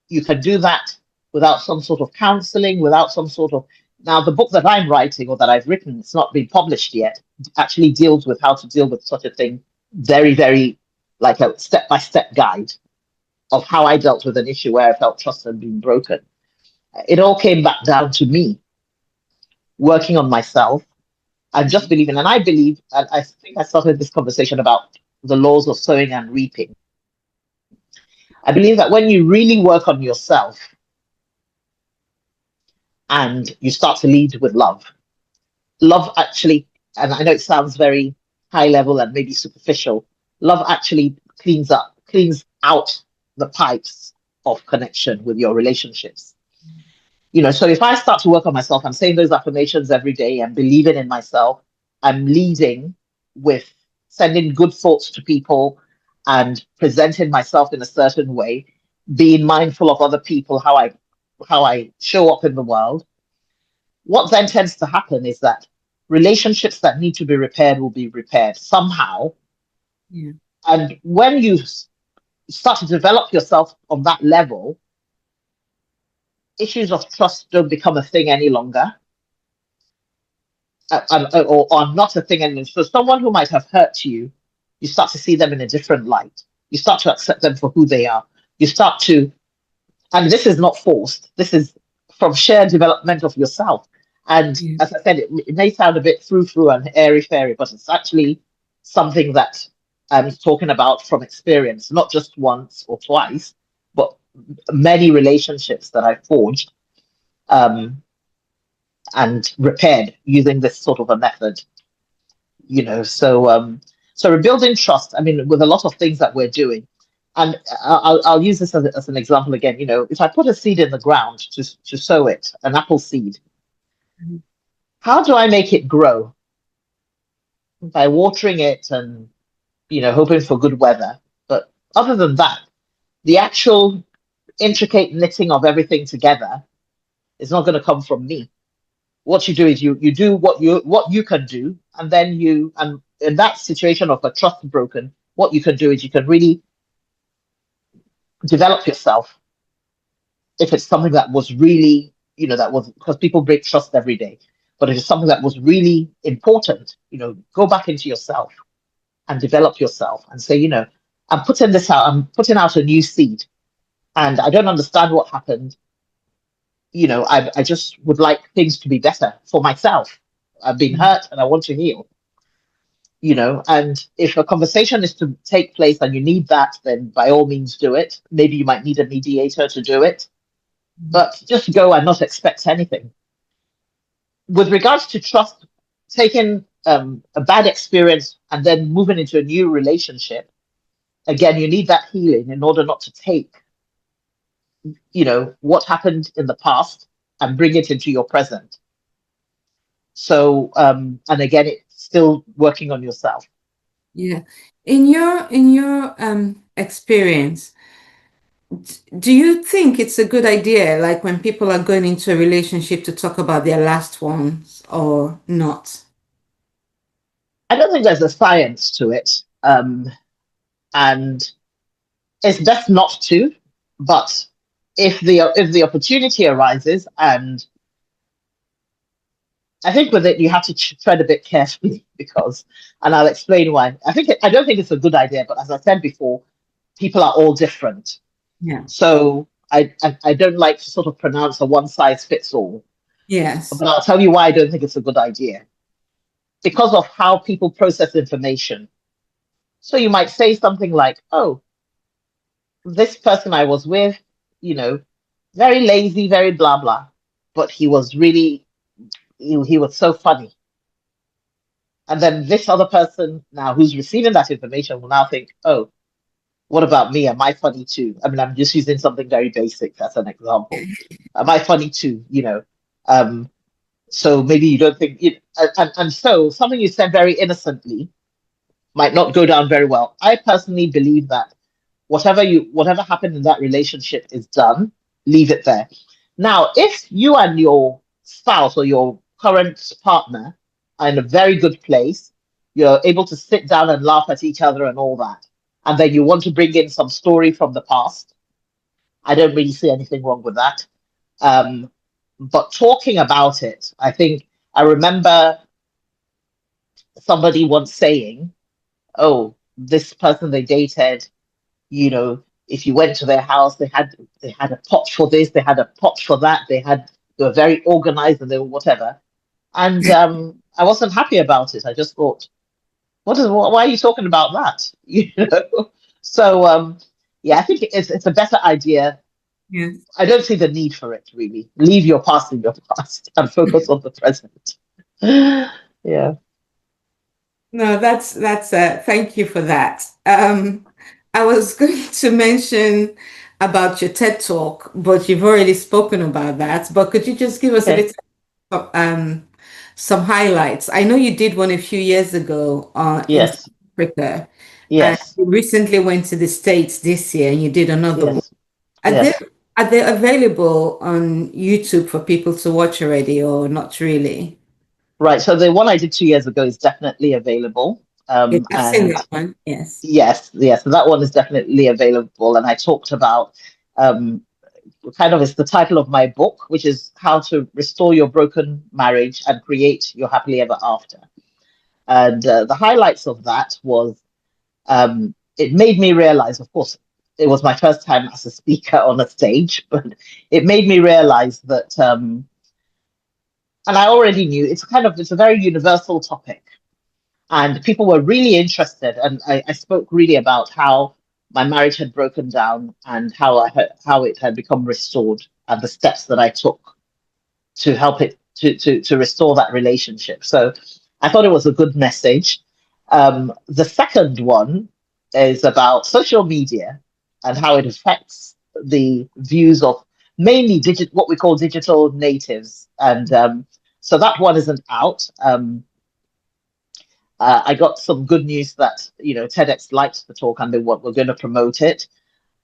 you can do that without some sort of counseling, without some sort of. Now, the book that I'm writing, or that I've written, it's not been published yet, actually deals with how to deal with such a thing, very, very, like a step-by-step guide of how I dealt with an issue where I felt trust had been broken. It all came back down to me working on myself and just believing. And I believe, and I think I started this conversation about the laws of sowing and reaping. I believe that when you really work on yourself and you start to lead with love actually, and I know it sounds very high level and maybe superficial, love actually cleans out the pipes of connection with your relationships. So if I start to work on myself, I'm saying those affirmations every day, I'm believing in myself, I'm leading with sending good thoughts to people and presenting myself in a certain way, being mindful of other people, how I show up in the world. What then tends to happen is that relationships that need to be repaired will be repaired somehow. Yeah. And when you start to develop yourself on that level, issues of trust don't become a thing any longer, or are not a thing anymore. So someone who might have hurt you, you start to see them in a different light. You start to accept them for who they are. You start to, and this is not forced. This is from shared development of yourself. And Yeah. as I said, it may sound a bit frou-frou and airy-fairy, but it's actually something that I'm talking about from experience, not just once or twice, but many relationships that I forged, um, and repaired using this sort of a method. So rebuilding trust, I mean, with a lot of things that we're doing. And I'll use this as an example again. If I put a seed in the ground to sow it, an apple seed, Mhm. how do I make it grow? By watering it and hoping for good weather. But other than that, the actual intricate knitting of everything together is not going to come from me. What you do is you do what you can do, and then and in that situation of a trust broken, what you can do is you can really develop yourself. If it's something that was really, that was, because people break trust every day, but if it's something that was really important, go back into yourself and develop yourself and say, I'm putting out a new seed, and I don't understand what happened. I just would like things to be better for myself. I've been Mhm. hurt and I want to heal. And if a conversation is to take place and you need that, then by all means do it. Maybe you might need a mediator to do it, but just go and not expect anything. With regards to trust, taking a bad experience and then moving into a new relationship, again, you need that healing in order not to take, what happened in the past and bring it into your present. So, and again, it's still working on yourself. Yeah. In your experience, do you think it's a good idea, like when people are going into a relationship, to talk about their last ones or not? I don't think there's a science to it, and it's best not to. But if the opportunity arises, and I think with it you have to tread a bit carefully because, and I'll explain why. I don't think it's a good idea, but as I said before, people are all different. Yeah. So I don't like to sort of pronounce a one size fits all. Yes. But I'll tell you why I don't think it's a good idea. Because of how people process information. So you might say something like, oh, this person I was with, you know, very lazy, very blah blah, but he was really he was so funny. And then this other person now who's receiving that information will now think, oh, what about me? Am I funny too? I mean, I'm just using something very basic as an example. Am I funny too? Um, so maybe you don't think it, and so something you said very innocently might not go down very well. I personally believe that whatever happened in that relationship is done, leave it there. Now, if you and your spouse or your current partner are in a very good place, you're able to sit down and laugh at each other and all that, and then you want to bring in some story from the past, I don't really see anything wrong with that. Um, but talking about it, I think I remember somebody once saying, "Oh, this person they dated, you know, if you went to their house, they had a pot for this, they had a pot for that, they were very organized and they were whatever." And I wasn't happy about it. I just thought, why are you talking about that? So yeah, I think it's a better idea. Yes. I don't see the need for it really. Leave your past in your past and focus on the present. Yeah. No, that's thank you for that. I was going to mention about your TED Talk, but you've already spoken about that. But could you just give us a Okay. little some highlights? I know you did one a few years ago in South Yes. Africa, and Yes. you recently went to the States this year and you did another one. Yes. Are they Yes. are they available on YouTube for people to watch already or not really? Right. So the one I did 2 years ago is definitely available. Yes, I've seen And that one. Yes. yes, yes, so that one is definitely available. And I talked about um, kind of it's the title of my book, which is How to Restore Your Broken Marriage and Create Your Happily Ever After. And the highlights of that was it made me realize, of course, it was my first time as a speaker on a stage, but it made me realize that, and I already knew it's a very universal topic and people were really interested. And I spoke really about how my marriage had broken down and how it had become restored and the steps that I took to help it to restore that relationship. So I thought it was a good message. The second one is about social media and how it affects the views of mainly what we call digital natives. And so that one isn't out. I got some good news that TEDx liked the talk and we're going to promote it.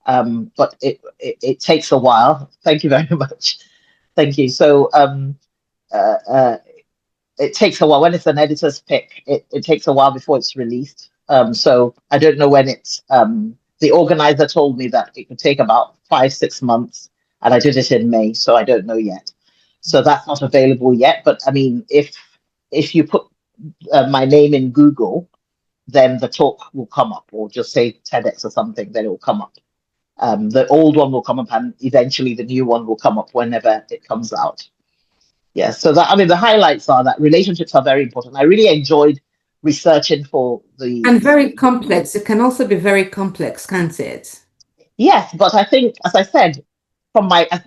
But it takes a while. Thank you very much. Thank you. So uh, uh, it takes a while when it's an editor's pick. It takes a while before it's released. So I don't know when it's. The organizer told me that it could take about 5-6 months, and I did it in May, so I don't know yet. So that's not available yet. But I mean, if you put my name in Google, then the talk will come up, or just say TEDx or something, then it will come up. The old one will come up, and eventually the new one will come up whenever it comes out. Yeah, so that I mean, the highlights are that relationships are very important. I really enjoyed researching for the. And very complex. It can also be very complex, can't it? Yes, but I think, as I said, from my uh,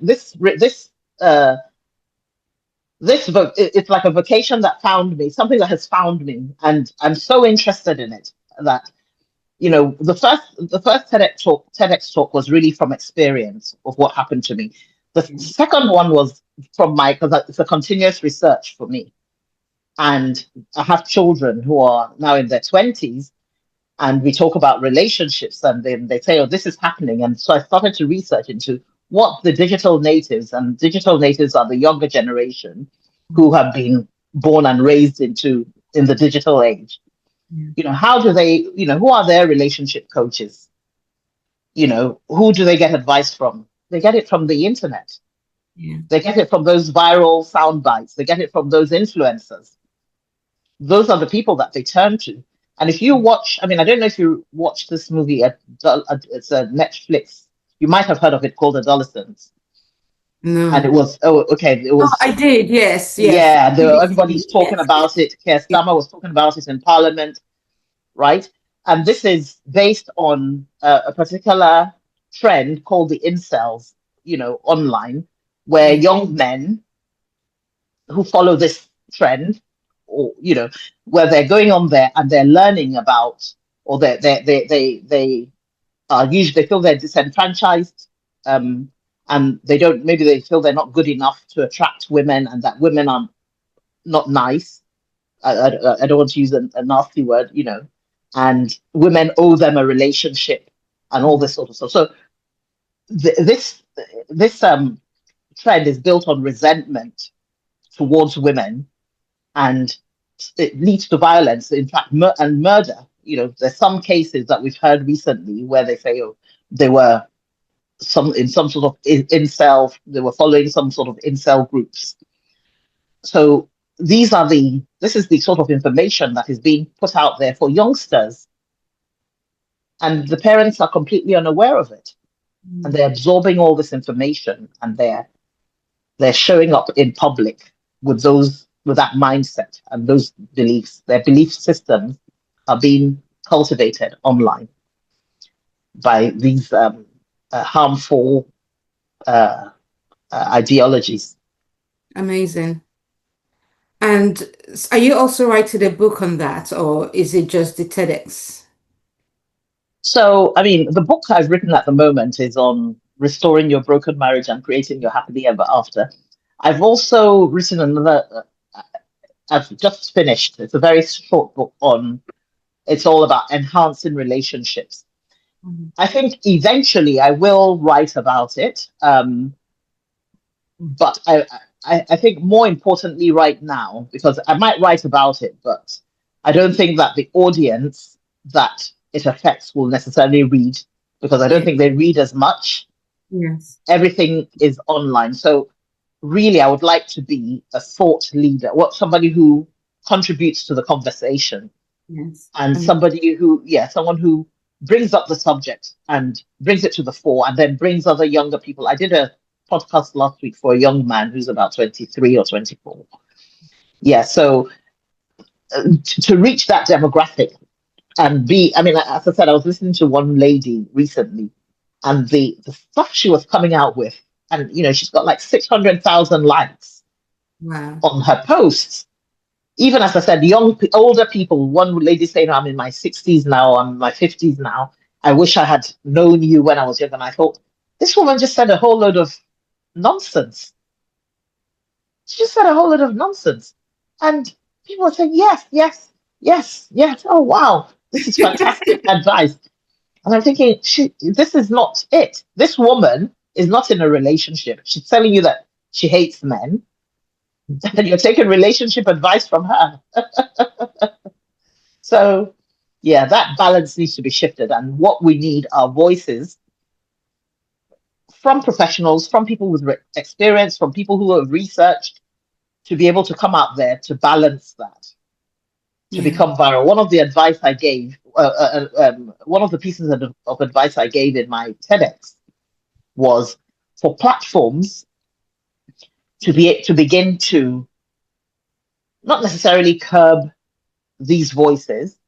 it's like a vocation that found me, something that has found me, and I'm so interested in it that the first TEDx talk was really from experience of what happened to me. The second one was from my, because it's a continuous research for me. And I have children who are now in their 20s, and we talk about relationships, and then they say, oh, this is happening. And so I started to research into what the digital natives, and digital natives are the younger generation who have been born and raised in the digital age. Yeah. How do they, who are their relationship coaches? Who do they get advice from? They get it from the internet. Yeah. They get it from those viral sound bites. They get it from those influencers. Those are the people that they turn to. And if you watch, I mean, I don't know if you watched this movie, it's a Netflix. You might have heard of it, called Adolescence. And it No. was, oh, okay, it Oh, I was, did. Yes, yes. yeah, everybody's BBC. talking Yes, yes, about it. Keir yes. Starmer was talking about it in Parliament, right? And this is based on a particular trend called the incels, online, where Yeah. young men who follow this trend, or where they're going on there and they're learning about, or they are usually, they feel they're disenfranchised, um and they don't, maybe they feel they're not good enough to attract women, and that women are not nice. I don't want to use a nasty word, and women owe them a relationship and all this sort of stuff. So this trend is built on resentment towards women, and it leads to violence, in fact, and murder. There's some cases that we've heard recently where they say, oh, they were in some sort of incel, they were following some sort of incel groups. So this is the sort of information that is being put out there for youngsters, and the parents are completely unaware of it, and Mm. they're absorbing all this information, and they're showing up in public with that mindset and those beliefs. Their belief systems are being cultivated online by these harmful uh, ideologies. Amazing. And are you also writing a book on that, or is it just the TEDx? So, I mean, the book I've written at the moment is on restoring your broken marriage and creating your happily ever after. I've also written another. I've just finished. It's a very short book on. It's all about enhancing relationships. Mhm. I think eventually I will write about it, but I think more importantly right now, because I might write about it, but I don't think that the audience that it affects will necessarily read, because I don't Yeah. think they read as much. Yes. Everything is online. So really, I would like to be a thought leader, somebody who contributes to the conversation, Yes. and somebody who, yeah, someone who brings up the subject and brings it to the fore, and then brings other younger people. I did a podcast last week for a young man who's about 23 or 24. Yeah, so to reach that demographic and I mean, as I said, I was listening to one lady recently, and the stuff she was coming out with, and she's got like 600,000 likes Wow. on her posts. Even as I said, older people. One lady saying, "I'm in my 60s now. I'm in my 50s now. I wish I had known you when I was young." And I thought, this woman just said a whole load of nonsense. She just said a whole load of nonsense, and people are saying, "Yes, yes, yes, yes. Oh wow, this is fantastic advice." And I'm thinking, this is not it. This woman is not in a relationship. She's telling you that she hates men, and you're taking relationship advice from her. So, yeah, that balance needs to be shifted. And what we need are voices from professionals, from people with experience, from people who have researched, to be able to come out there to balance that, to Yeah. become viral. One of the advice I gave, one of the pieces of advice I gave in my TEDx was for platforms to begin to not necessarily curb these voices,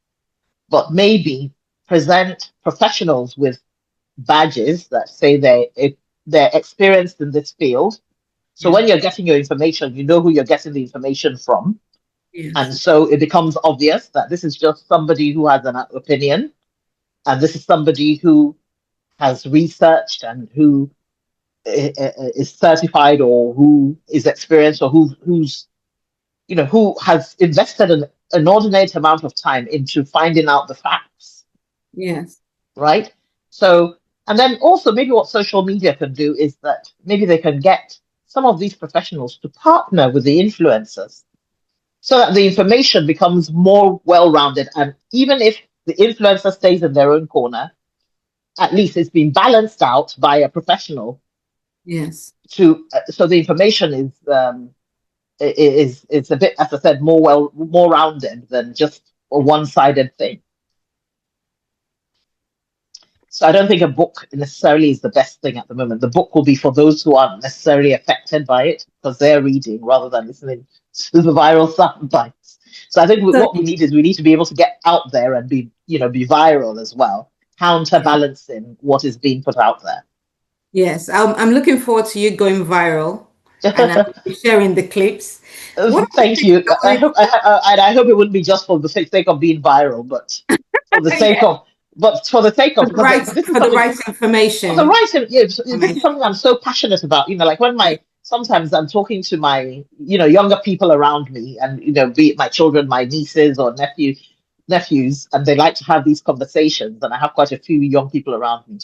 but maybe present professionals with badges that say they're experienced in this field. So Yeah. when you're getting your information, you know who you're getting the information from. And Yes. so it becomes obvious that this is just somebody who has an opinion, and this is somebody who has researched and who is certified or who is experienced or who's who has invested an inordinate amount of time into finding out the facts, Yes. right? So, and then also maybe what social media can do is that maybe they can get some of these professionals to partner with the influencers so that the information becomes more well-rounded. And even if the influencer stays in their own corner, at least it's been balanced out by a professional Yes. to so the information is a bit, as I said, more rounded than just a one-sided thing. So I don't think a book necessarily is the best thing at the moment. The book will be for those who aren't necessarily affected by it because they're reading rather than listening to the viral sound bites. So I think So, what we need is we need to be able to get out there and be viral as well, yeah. counterbalancing what is being put out there. Yes. I'm looking forward to you going viral and I'm sharing the clips. What are the Thank things you. that I we hope and I hope it wouldn't be just for the sake of being viral, but for the sake yeah, of because this is for the something right for the information. right. This is something I'm so passionate about. Like when sometimes I'm talking to my younger people around me, and be it my children, my nieces or nephews, and they like to have these conversations, and I have quite a few young people around me,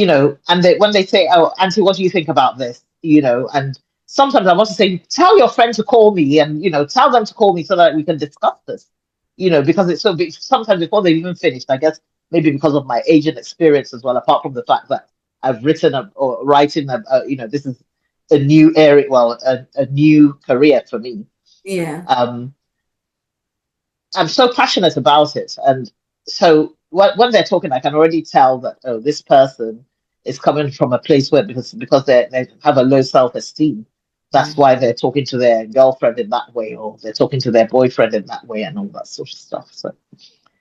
and when they say, "Oh, Auntie, what do you think about this?" and sometimes I want to say, "Tell your friend to call me," and tell them to call me so that we can discuss this, because it's so big. Sometimes before they've even finished, I guess maybe because of my age and experience as well. Apart from the fact that I've written or writing, this is a new area, well, a new career for me. Yeah. Um, I'm so passionate about it, and so when they're talking, I can already tell that this person is coming from a place where because they have a low self-esteem. That's Mm. why they're talking to their girlfriend in that way, or they're talking to their boyfriend in that way, and all that sort of stuff. So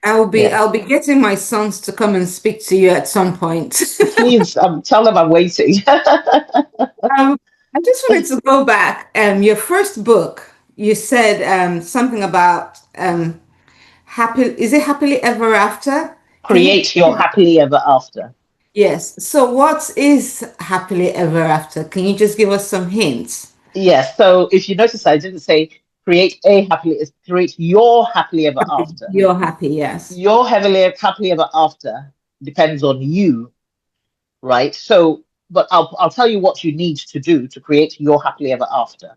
yeah, I'll be getting my sons to come and speak to you at some point. please tell them I'm waiting. Um, I just wanted to go back. Your first book, you said something about happy, is it happily ever after? Can you? Create your happily ever after. Yes. So what is happily ever after? Can you just give us some hints? Yes. So if you notice, I didn't say create a happily, it's create your happily ever after. You're happy, yes. Your happily ever after depends on you, right? So, but I'll tell you what you need to do to create your happily ever after.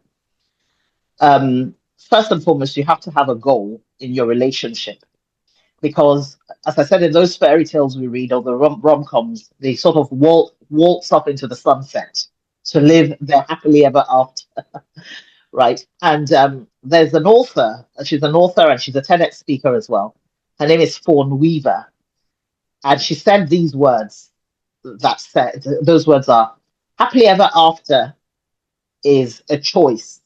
First and foremost, you have to have a goal in your relationship because, as I said, in those fairy tales we read or the rom-coms, they sort of waltz up into the sunset to live their happily ever after, right? And there's an author. She's an author and she's a TEDx speaker as well. Her name is Fawn Weaver, and she said these words. That said, those words are happily ever after is a choice,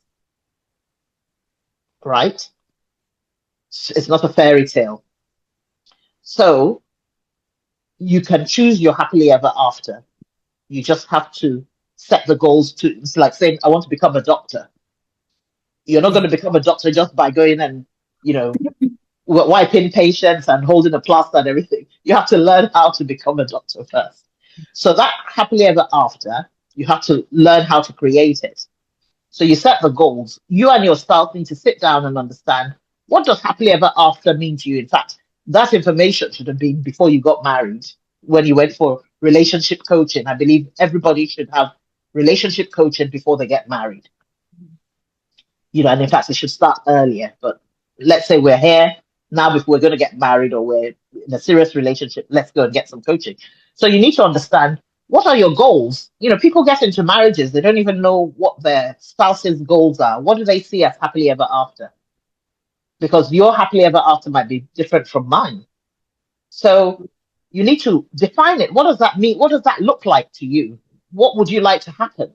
right? It's not a fairy tale. So you can choose your happily ever after. You just have to set the goals to, it's like saying, I want to become a doctor. You're not going Yeah. to become a doctor just by going and, you know, wiping patients and holding a plaster and everything. You have to learn how to become a doctor first. So that happily ever after, you have to learn how to create it. So you set the goals. You and your spouse need to sit down and understand what does happily ever after mean to you. In fact, that information should have been before you got married, when you went for relationship coaching. I believe everybody should have relationship coaching before they get married. And in fact, it should start earlier. But let's say we're here now, if we're going to get married or we're in a serious relationship, let's go and get some coaching. So you need to understand what are your goals. People get into marriages, they don't even know what their spouse's goals are. What do they see as happily ever after? Because your happily ever after might be different from mine. So you need to define it. What does that mean? What does that look like to you? What would you like to happen?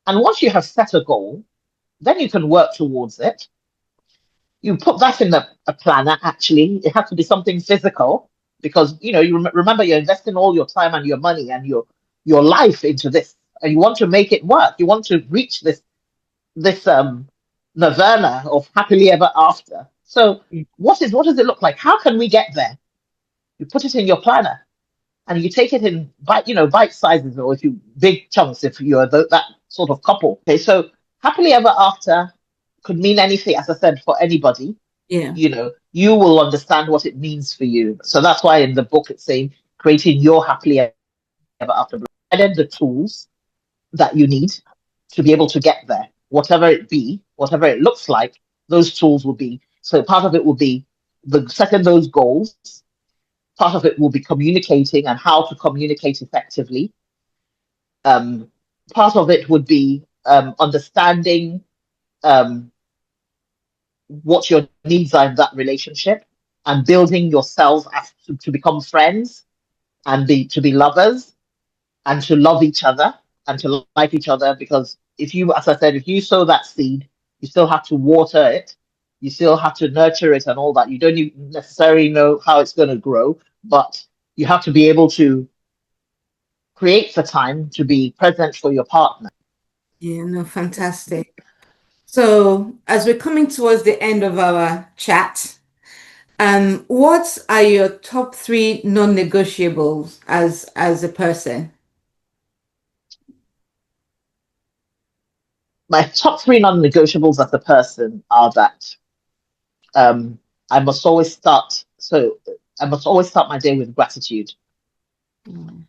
And once you have set a goal, then you can work towards it. You put that in a planner. Actually, it has to be something physical because remember you're investing all your time and your money and your life into this, and you want to make it work. You want to reach this nirvana of happily ever after. So what does it look like? How can we get there? You put it in your planner. and you take it in bite sizes, or if you big chunks, if you're that sort of couple. Okay, so happily ever after could mean anything, as I said, for anybody. Yeah. You will understand what it means for you. So that's why in the book it's saying creating your happily ever after. Provided the tools that you need to be able to get there, whatever it be, whatever it looks like, those tools will be. So part of it will be the setting those goals. Part of it will be communicating and how to communicate effectively. Um, Part of it would be understanding um, what your needs are in that relationship and building yourselves to become friends and to be lovers and to love each other and to like each other. Because if you, as I said, if you sow that seed, you still have to water it, you still have to nurture it and all that. You don't even necessarily know how it's going to grow, but you have to be able to create the time to be present for your partner. Yeah, no, fantastic. So, as we're coming towards the end of our chat, what are your top three non-negotiables as a person? My top three non-negotiables as a person are that um, I must always start. So I must always start my day with gratitude. Mm.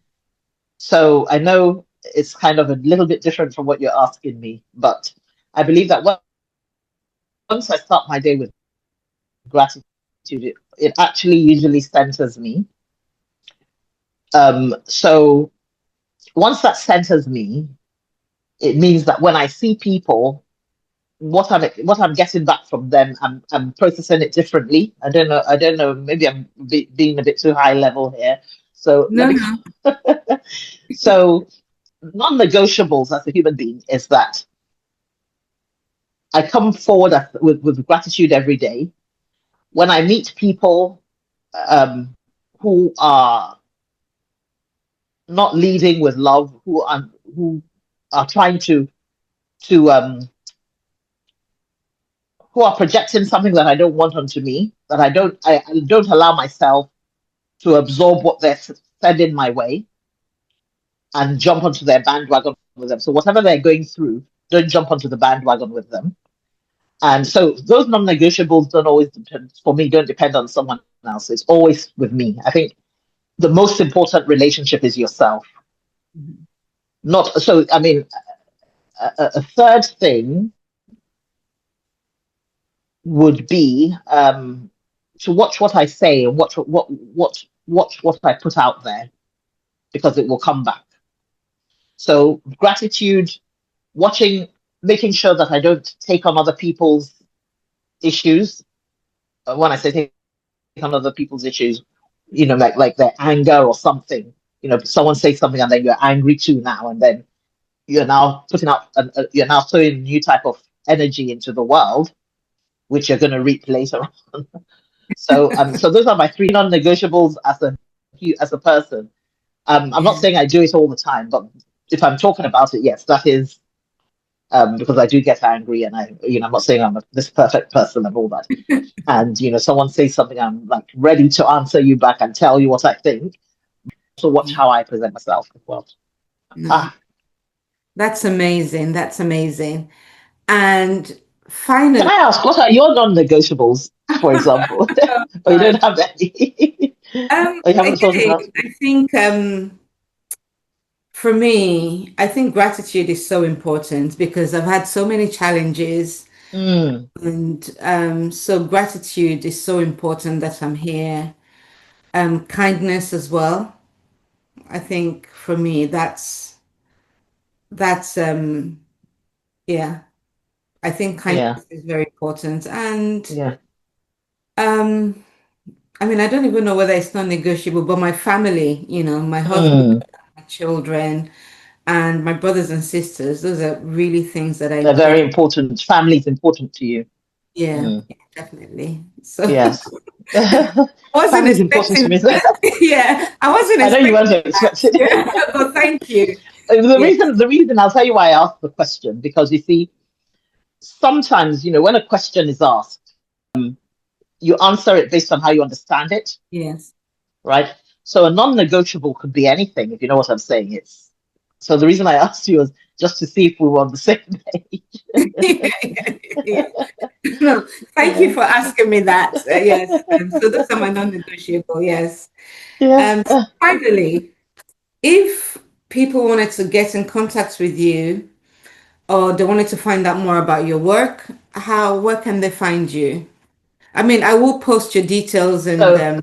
So I know it's kind of a little bit different from what you're asking me, but I believe that once I start my day with gratitude, it actually usually centers me. So once that centers me, it means that when I see people, what I'm getting back from them, I'm processing it differently. I don't know. Maybe I'm being a bit too high level here. So let No, me. no. So non-negotiables as a human being is that I come forward with gratitude every day. When I meet people um, who are not leading with love, who are trying to who are projecting something that I don't want onto me, that I don't allow myself to absorb what they're sending my way and jump onto their bandwagon with them. So whatever they're going through, don't jump onto the bandwagon with them. And so those non-negotiables don't always depend for me, don't depend on someone else. It's always with me. I think the most important relationship is yourself. Mhm. Not so. I mean, a third thing would be to watch what I say and watch what I put out there because it will come back. So gratitude, watching, making sure that I don't take on other people's issues. When I say take on other people's issues, like their anger or something. Someone says something and then you're angry too now, and then you're now putting out, you're now throwing a new type of energy into the world, which you're going to reap later on. So those are my three non-negotiables as a person. I'm not Yeah. saying I do it all the time, but if I'm talking about it, yes, that is because I do get angry, and I'm not saying I'm this perfect person and all that. And someone says something, I'm like ready to answer you back and tell you what I think. So watch Yeah. how I present myself as well. No, Ah, that's amazing. That's amazing. And can finally, I ask what are your non-negotiables, for example? Or you uh, don't have any? Or you haven't thought again, about? I think for me, I think gratitude is so important because I've had so many challenges. Mm, And so gratitude is so important that I'm here. Kindness as well. I think for me, that's yeah, I think yeah, kindness is very important. And yeah. um, I mean, I don't even know whether it's non-negotiable, but my family, my husband, Mm. my children, and my brothers and sisters, those are really things that They're I very important. Family is important to you. yeah, Mm. yeah, definitely. So Yes. I wasn't Family is important to expecting me. that. Yeah, I wasn't I know you expecting weren't that. expecting Yeah, it. but thank you. The Yeah, reason, the reason, I'll tell you why I asked the question, because you see, sometimes, when a question is asked, you answer it based on how you understand it, yes. right? So a non-negotiable could be anything, if you know what I'm saying. It's so the reason I asked you was just to see if we were on the same page. Yeah. No, thank you Yeah. for asking me that. Yes. So those are my non-negotiable. Yes. Yes. Finally, if people wanted to get in contact with you or they wanted to find out more about your work, where can they find you? I mean, I will post your details and So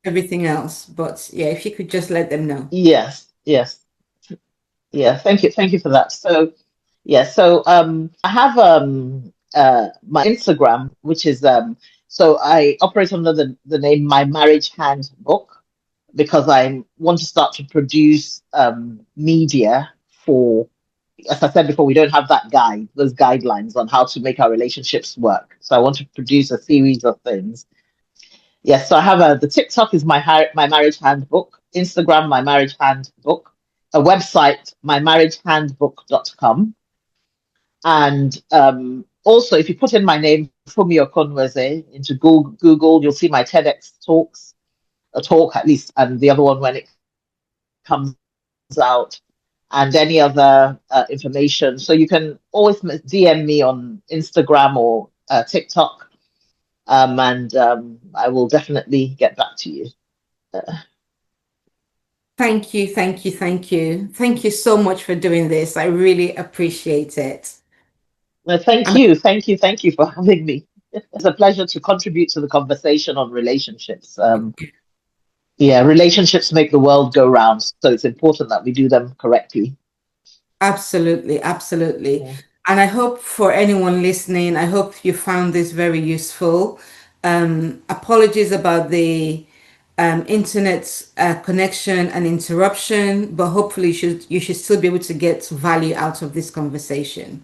everything else, but yeah, if you could just let them know. yes, yes, yeah. Thank you for that. So yeah, so I have my Instagram, which is so I operate under the name My Marriage Handbook because I want to start to produce media for, as I said before, we don't have that guide, those guidelines on how to make our relationships work. So I want to produce a series of things. Yes, so I have the TikTok is my marriage handbook, Instagram my marriage handbook, a website mymarriagehandbook.com, and also if you put in my name Funmi Okonweze into Google, you'll see my TEDx talks, a talk at least, and the other one when it comes out, and any other information. So you can always DM me on Instagram or TikTok, and I will definitely get back to you. Thank you, thank you, thank you. Thank you so much for doing this. I really appreciate it. Well, I'm thank you for having me. It's a pleasure to contribute to the conversation on relationships. Yeah, relationships make the world go round, so it's important that we do them correctly. absolutely, absolutely. Yeah. And I hope for anyone listening, I hope you found this very useful. Apologies about the internet connection and interruption, but hopefully you should still be able to get value out of this conversation.